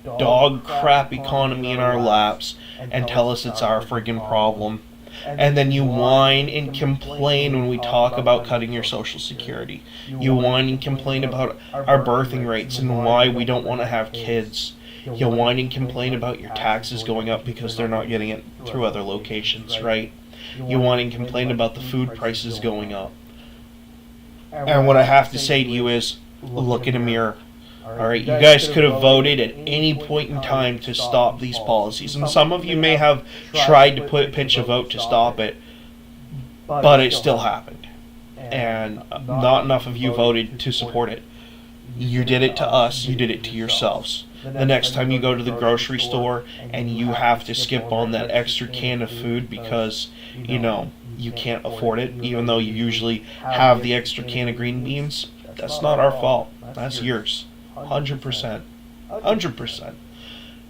dog crap economy in our laps and tell us it's our friggin' problem. And then you whine and complain when we talk about cutting your Social Security. You whine and complain about our birthing rates and why we don't want to have kids. You whine and complain about your taxes going up because they're not getting it through other locations, right? You whine and complain about the food prices going up. And what I have to say to you is, look in a mirror. Alright, you guys could have voted at any point in time to stop these policies. And some of you may have tried to pitch a vote to stop it, but it still happened. And not enough of you voted to support it. You did it to us, you did it to yourselves. The next time you go to the grocery store and you have to skip on that extra can of food because, you can't afford it, even though you usually have the extra can of green beans, that's not our fault. That's yours. 100%. 100%.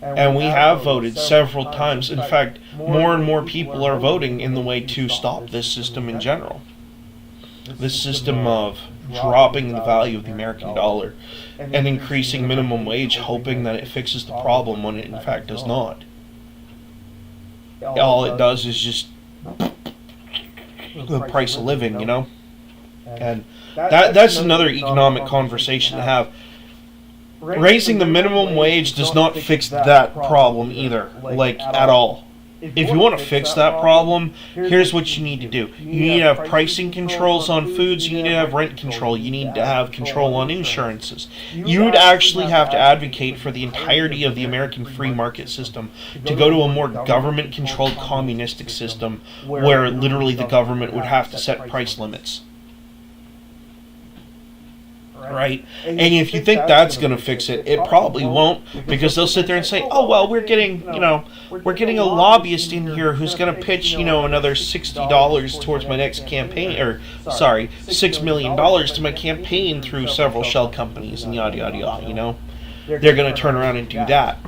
And we have voted several times. In fact, more and more people are voting in the way to stop this system in general. This system of dropping the value of the American dollar and increasing minimum wage, hoping that it fixes the problem when it in fact does not. All it does is just the price of living, And that's another economic conversation to have. Raising the minimum wage does not fix that problem either, at all. If you want to fix that problem, here's what you need to do. You need to have pricing controls on foods, you need to have rent control, you need to have control on insurances. You would actually have to advocate for the entirety of the American free market system to go to a more government-controlled communistic system where literally the government would have to set price limits. Right? And if you think that's going to fix it, it probably won't, because they'll sit there and say, oh, well, we're getting a lobbyist in here who's going to pitch, another $60 towards my next campaign, $6 million to my campaign through several shell companies and yada, yada, yada, They're going to turn around and do that.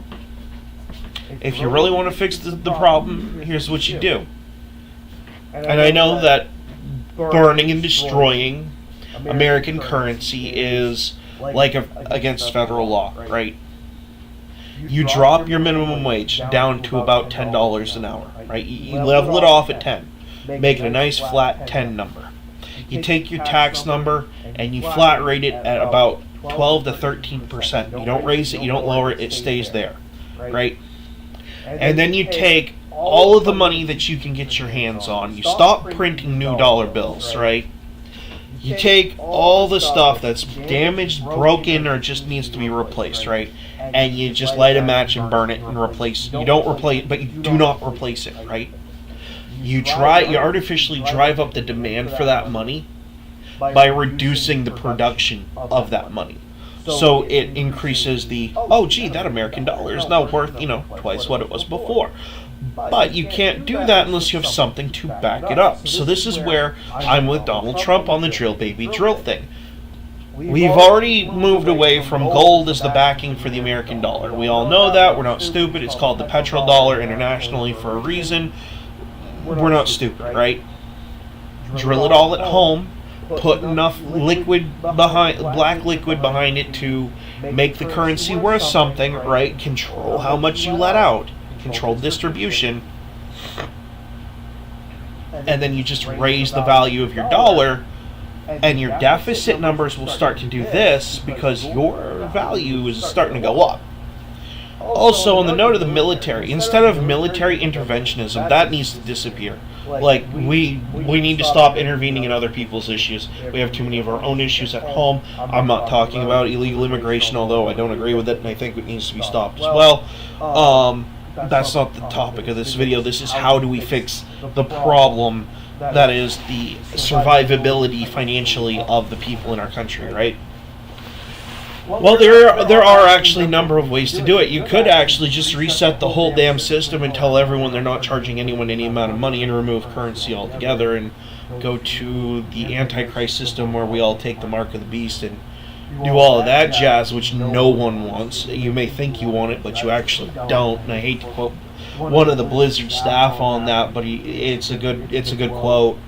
If you really want to fix the problem, here's what you do. And I know that burning and destroying American currency is against federal law, right? You drop your minimum wage down to about $10 an hour, right? You level it off at 10. Make it a nice flat 10 number. You take your tax number and you flat rate it at about 12 to 13%. You don't raise it, you don't lower it, it stays there, right? And then you take all of the money that you can get your hands on. You stop printing new dollar bills, right? You take all the stuff that's damaged, broken, or just needs to be replaced, right? And you just light a match and burn it and replace. You don't replace, but you do not replace it, right? You artificially drive up the demand for that money by reducing the production of that money. So it increases that American dollar is now worth, twice what it was before. But you can't do that unless you have something to back it up. So this is where I'm with Donald Trump on the drill baby drill thing. We've already moved away from gold as the backing for the American dollar. We all know that. We're not stupid. It's called the petrodollar internationally for a reason. We're not stupid, right? Drill it all at home. put enough black liquid behind it to make the currency worth something, right? Control how much you let out, control distribution, and then you just raise the value of your dollar, and your deficit numbers will start to do this because your value is starting to go up. Also, on the note of the military, instead of military interventionism, that needs to disappear. Like, we need to stop intervening in other people's issues. We have too many of our own issues at home. I'm not talking about illegal immigration, although I don't agree with it, and I think it needs to be stopped as well. That's not the topic of this video. This is how do we fix the problem that is the survivability financially of the people in our country, right? Well, there are actually a number of ways to do it. You could actually just reset the whole damn system and tell everyone they're not charging anyone any amount of money and remove currency altogether and go to the Antichrist system where we all take the mark of the beast and do all of that jazz, which no one wants. You may think you want it, but you actually don't. And I hate to quote one of the Blizzard staff on that, but it's a good quote.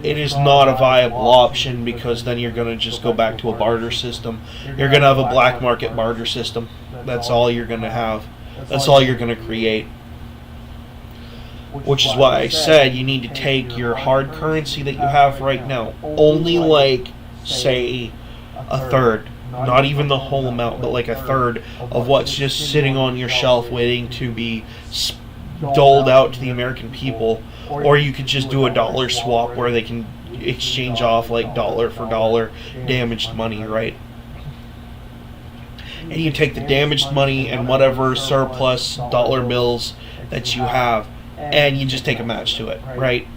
It is not a viable option because then you're going to just go back to a barter system. You're going to have a black market barter system. That's all you're going to have. That's all you're going to create. Which is why I said you need to take your hard currency that you have right now, only like, say, a third, not even the whole amount, but like a third of what's just sitting on your shelf waiting to be doled out to the American people. Or you could just do a dollar swap where they can exchange off like dollar for dollar damaged money, right? And you take the damaged money and whatever surplus dollar bills that you have, and you just take a match to it, right?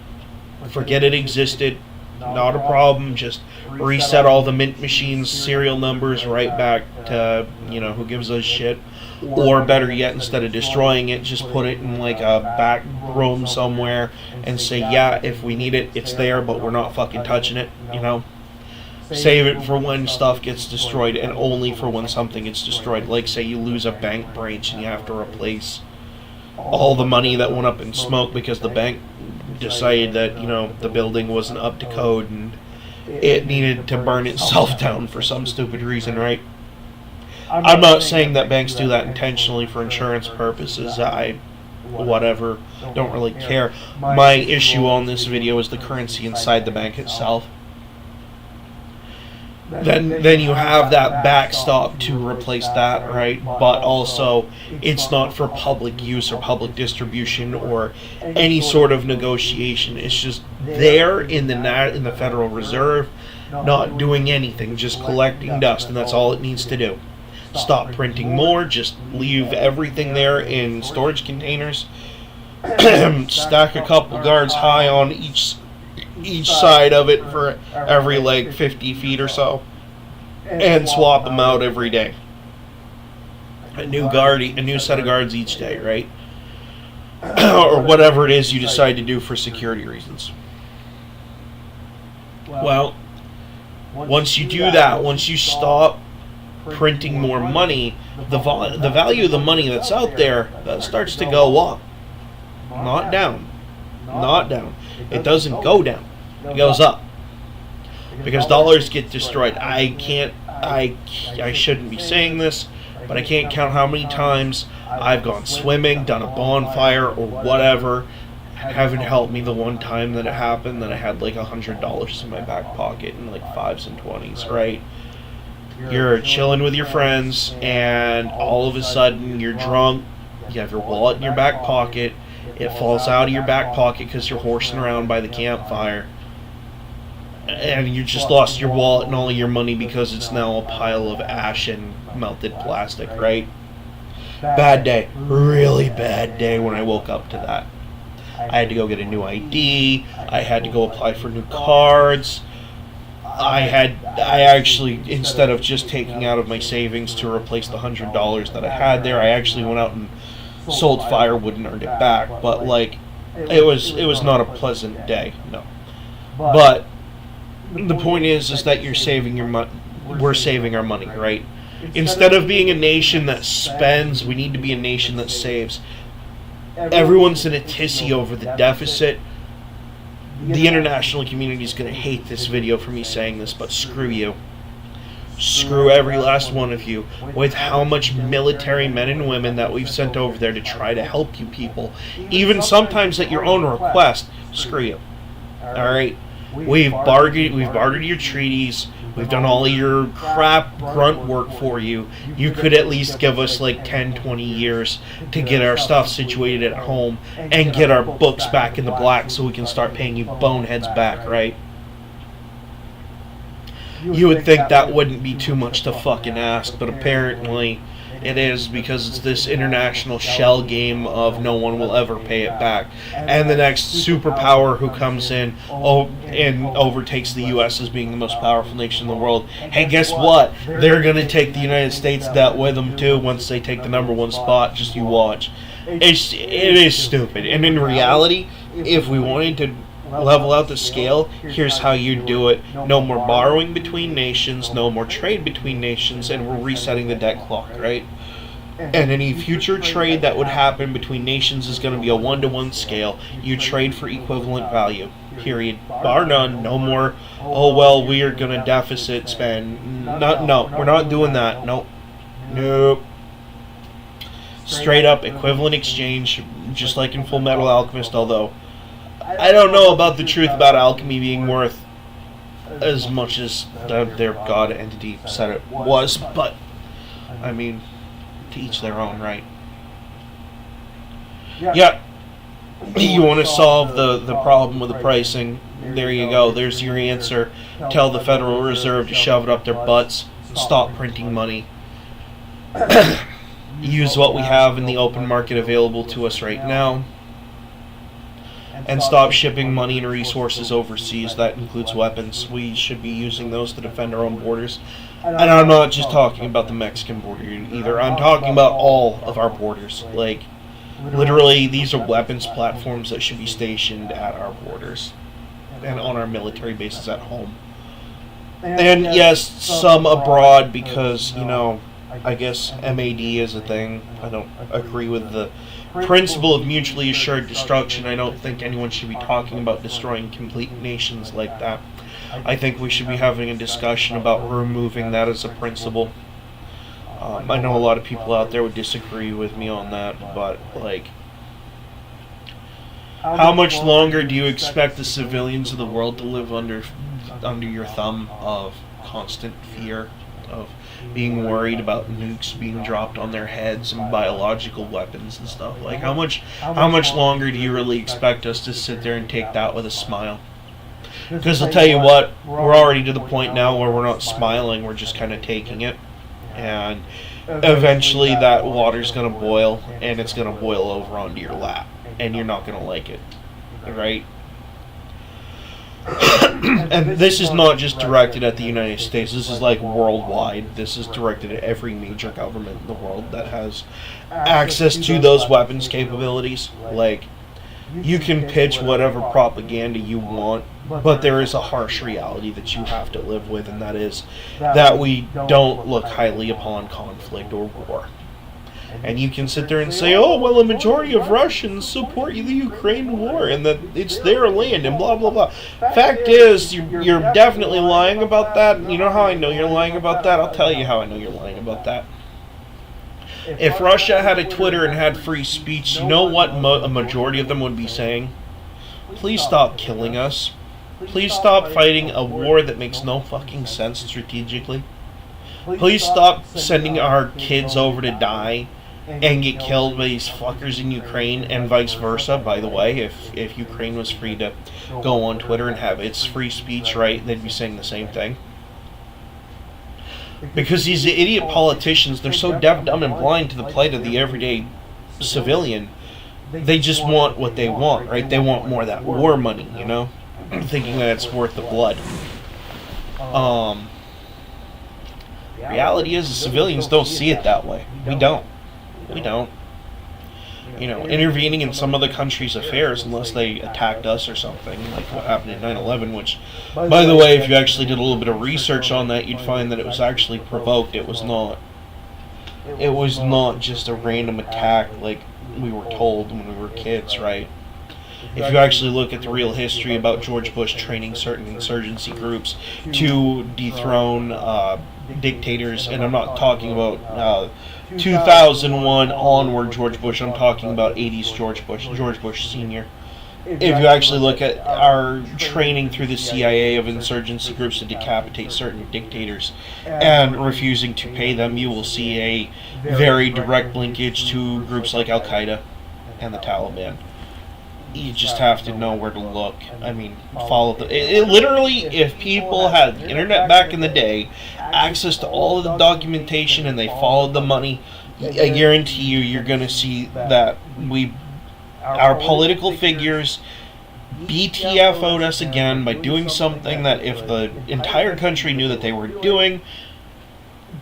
Forget it existed, not a problem, just reset all the mint machines, serial numbers right back to, who gives a shit. Or better yet, instead of destroying it, just put it in like a back room somewhere and say, yeah, if we need it, it's there, but we're not fucking touching it, Save it for when stuff gets destroyed and only for when something gets destroyed. Like, say you lose a bank branch and you have to replace all the money that went up in smoke because the bank decided that, the building wasn't up to code and it needed to burn itself down for some stupid reason, right? I'm not saying that banks do that intentionally for insurance purposes. Whatever, don't really care. My issue on this video is the currency inside the bank itself. Then you have that backstop to replace that, right? But also, it's not for public use or public distribution or any sort of negotiation. It's just there in the Federal Reserve, not doing anything, just collecting dust, and that's all it needs to do. Stop printing more, just leave everything there in storage containers, stack a couple guards high on each side of it for every like 50 feet or so, and swap them out every day. A new set of guards each day, right? Or whatever it is you decide to do for security reasons. Well, once you do that, once you stop printing more money, the value of the money that's out there starts to go up, not down. It doesn't go down, it goes up, because dollars get destroyed. I shouldn't be saying this, but I can't count how many times I've gone swimming, done a bonfire or whatever. Heaven help me, the one time that it happened that I had like $100 in my back pocket and like 5s and 20s, right? You're chilling with your friends, and all of a sudden you're drunk, you have your wallet in your back pocket, it falls out of your back pocket because you're horsing around by the campfire, and you just lost your wallet and all your money because it's now a pile of ash and melted plastic, right? Bad day. Really bad day when I woke up to that. I had to go get a new ID, I had to go apply for new cards. I actually, instead of just taking out of my savings to replace the $100 that I had there, I actually went out and sold firewood and earned it back. But like, it was not a pleasant day, no. But the point is that you're saving your money. We're saving our money, right? Instead of being a nation that spends, we need to be a nation that saves. Everyone's in a tizzy over the deficit. The international community is going to hate this video for me saying this, but screw you. Screw every last one of you with how much military men and women that we've sent over there to try to help you people, even sometimes at your own request. Screw you. Alright? We've bartered your treaties. We've done all of your crap grunt work for you. You could at least give us like 10, 20 years to get our stuff situated at home and get our books back in the black so we can start paying you boneheads back, right? You would think that wouldn't be too much to fucking ask, but apparently it is, because it's this international shell game of no one will ever pay it back. And the next superpower who comes in and overtakes the U.S. as being the most powerful nation in the world, hey, guess what? They're going to take the United States that with them too once they take the #1 spot. Just you watch. It is stupid. And in reality, if we wanted to level out the scale, here's how you do it. No more borrowing between nations, no more trade between nations, and we're resetting the debt clock, right? And any future trade that would happen between nations is going to be a 1-to-1 scale. You trade for equivalent value, period. Bar none. No more, oh well, we are going to deficit spend. No, we're not doing that. Nope. Straight up equivalent exchange, just like in Full Metal Alchemist, although I don't know about the truth about alchemy being worth as much as their god entity said it was, but I mean, to each their own, right? Yeah, you want to solve the problem with the pricing, there you go, there's your answer. Tell the Federal Reserve to shove it up their butts and stop printing money. Use what we have in the open market available to us right now, and stop shipping money and resources overseas. That includes weapons. We should be using those to defend our own borders. And I'm not just talking about the Mexican border either. I'm talking about all of our borders. Like, literally, these are weapons platforms that should be stationed at our borders and on our military bases at home. And yes, some abroad because, you know, I guess MAD is a thing. I don't agree with the principle of mutually assured destruction. I don't think anyone should be talking about destroying complete nations like that. I think we should be having a discussion about removing that as a principle. I know a lot of people out there would disagree with me on that, but like, how much longer do you expect the civilians of the world to live under your thumb of constant fear, of being worried about nukes being dropped on their heads and biological weapons and stuff? Like, how much longer do you really expect us to sit there and take that with a smile? Because I'll tell you what, we're already to the point now where we're not smiling, we're just kind of taking it. And eventually that water's going to boil, and it's going to boil over onto your lap, and you're not going to like it, right? And this is not just directed at the United States, this is like worldwide. This is directed at every major government in the world that has access to those weapons capabilities. Like, you can pitch whatever propaganda you want, but there is a harsh reality that you have to live with, and that is that we don't look highly upon conflict or war. And you can sit there and say, oh, well, a majority of Russians support the Ukraine war and that it's their land and blah, blah, blah. Fact is, you're definitely lying about that. You know how I know you're lying about that? I'll tell you how I know you're lying about that. If Russia had a Twitter and had free speech, you know what a majority of them would be saying? Please stop killing us. Please stop fighting a war that makes no fucking sense strategically. Please stop sending our kids over to die and get killed by these fuckers in Ukraine, and vice versa. By the way, if Ukraine was free to go on Twitter and have its free speech, right, they'd be saying the same thing. Because these idiot politicians, they're so deaf, dumb, and blind to the plight of the everyday civilian. They just want what they want, right? They want more of that war money, you know? Thinking that it's worth the blood. Reality is the civilians don't see it that way. We don't. You know, intervening in some other country's affairs unless they attacked us or something, like what happened in 9/11, which, by the way, if you actually did a little bit of research on that, you'd find that it was actually provoked. It was not just a random attack like we were told when we were kids, right? if you actually look at the real history about George Bush training certain insurgency groups to dethrone dictators, and I'm not talking about 2001 onward George Bush, I'm talking about 80s George Bush Sr. If you actually look at our training through the CIA of insurgency groups to decapitate certain dictators and refusing to pay them, you will see a very direct linkage to groups like Al-Qaeda and the Taliban. You just have to know where to look. I mean, follow the... literally, if people had the internet back in the day, access to all of the documentation, and they followed the money, I guarantee you, you're going to see that our political figures BTFO'd us again by doing something that if the entire country knew that they were doing,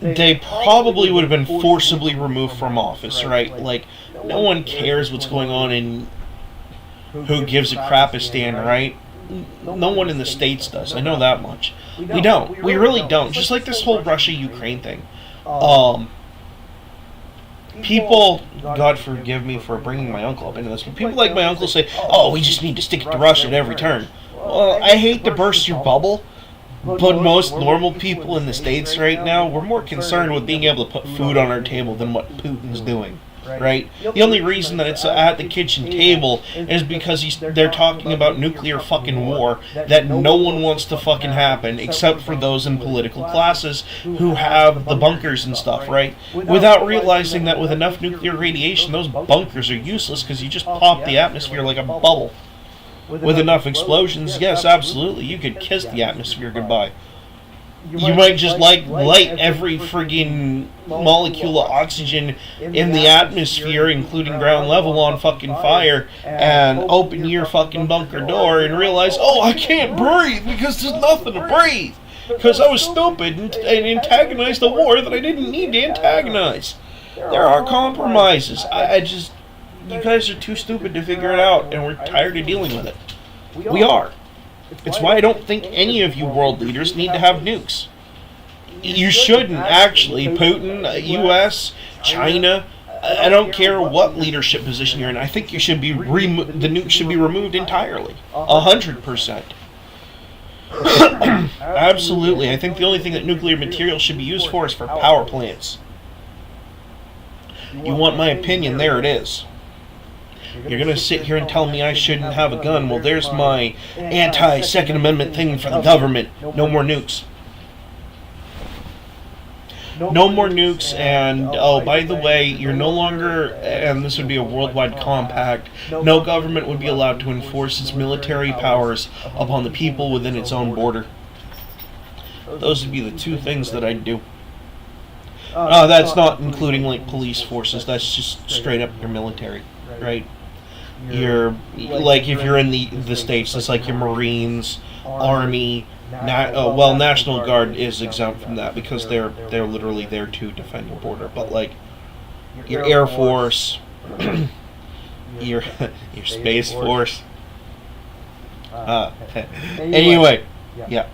they probably would have been forcibly removed from office, right? Like, no one cares what's going on in who gives a crapistan, right? No one in the States does. I know that much. We don't. We really don't. Just like this whole Russia-Ukraine thing. People, God forgive me for bringing my uncle up into this, but people like my uncle say, oh, we just need to stick it to Russia at every turn. Well, I hate to burst your bubble, but most normal people in the States right now, we're more concerned with being able to put food on our table than what Putin's doing. Right? The only reason that it's at the kitchen table is because they're talking about nuclear fucking war that no one wants to fucking happen except for those in political classes who have the bunkers and stuff, right? Without realizing that with enough nuclear radiation, those bunkers are useless because you just pop the atmosphere like a bubble. With enough explosions, yes, absolutely, you could kiss the atmosphere goodbye. You might just light every friggin' molecule of oxygen in the atmosphere, including ground level, on fucking fire, and open your fucking bunker door and realize, oh, I can't breathe because there's nothing to breathe. Because I was stupid and antagonized a war that I didn't need to antagonize. There are compromises. You guys are too stupid to figure it out, and we're tired of dealing with it. We are. It's why I don't think any of you world leaders need to have nukes. You shouldn't, actually. Putin, U.S., China, I don't care what leadership position you're in. I think you should be the nukes should be removed entirely. 100%. Absolutely. I think the only thing that nuclear material should be used for is for power plants. You want my opinion? There it is. You're going to sit here and tell me I shouldn't have a gun. Well, there's my anti-Second Amendment thing for the government. No more nukes. No more nukes, and, oh, by the way, you're no longer, and this would be a worldwide compact, no government would be allowed to enforce its military powers upon the people within its own border. Those would be the two things that I'd do. That's not including, like, police forces. That's just straight up your military, right? Like, if you're in the States, it's like your Marines, Army, National Guard is exempt from that because they're literally there to defend the border. But, like, your Air Force, your Space Force. Anyway, yeah.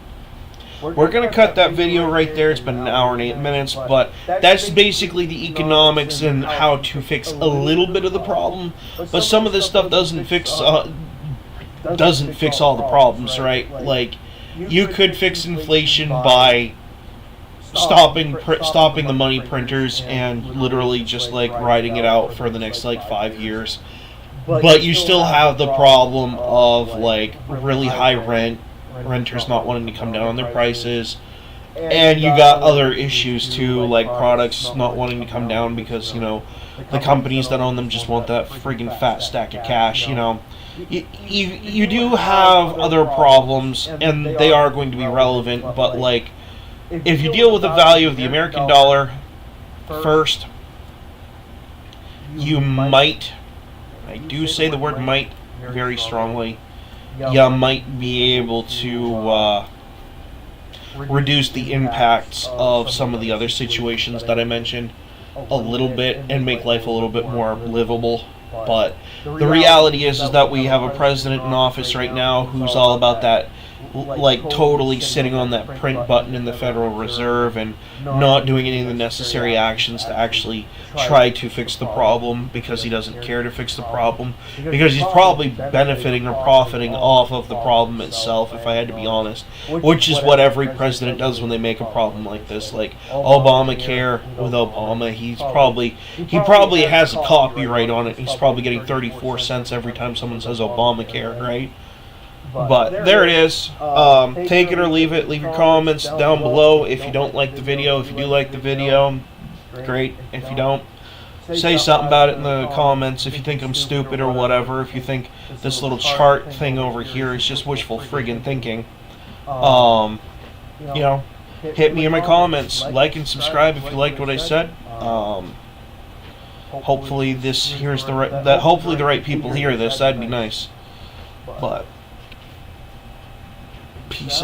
We're going to cut that video right there. It's been an hour and 8 minutes, but that's basically the economics and how to fix a little bit of the problem. But some of this stuff doesn't fix all the problems, right? Like, you could fix inflation by stopping the money printers and literally just, like, riding it out for the next, like, 5 years. But you still have the problem of, like, really high renters not wanting to come down on their prices, and you got other issues too, like products not wanting to come down because, you know, the companies that own them just want that friggin' fat stack of cash, you know. You do have other problems, and they are going to be relevant, but, like, if you deal with the value of the American dollar first, you might, I do say the word might very strongly, you might be able to reduce the impacts of some of the other situations that I mentioned a little bit and make life a little bit more livable. But the reality is that we have a president in office right now who's all about that like totally sitting on that print button in the Federal Reserve and not doing any of the necessary actions to actually try to fix the problem because he doesn't care to fix the problem, because he's probably benefiting or profiting off of the problem itself, if I had to be honest, which is what every president does when they make a problem like this. Like Obamacare with Obama, he probably has a copyright on it. He's probably getting 34 cents every time someone says Obamacare, right? But there it is. Take it or leave it. Leave your comments down below if you don't like the video. If you do like the video, great. If you don't, say something about it in the comments. If you think I'm stupid or whatever. If you think this little chart thing over here is just wishful friggin' thinking, you know, hit me in my comments. Like and subscribe if you liked what I said. Hopefully hopefully the right people hear this. That'd be nice. But peace out.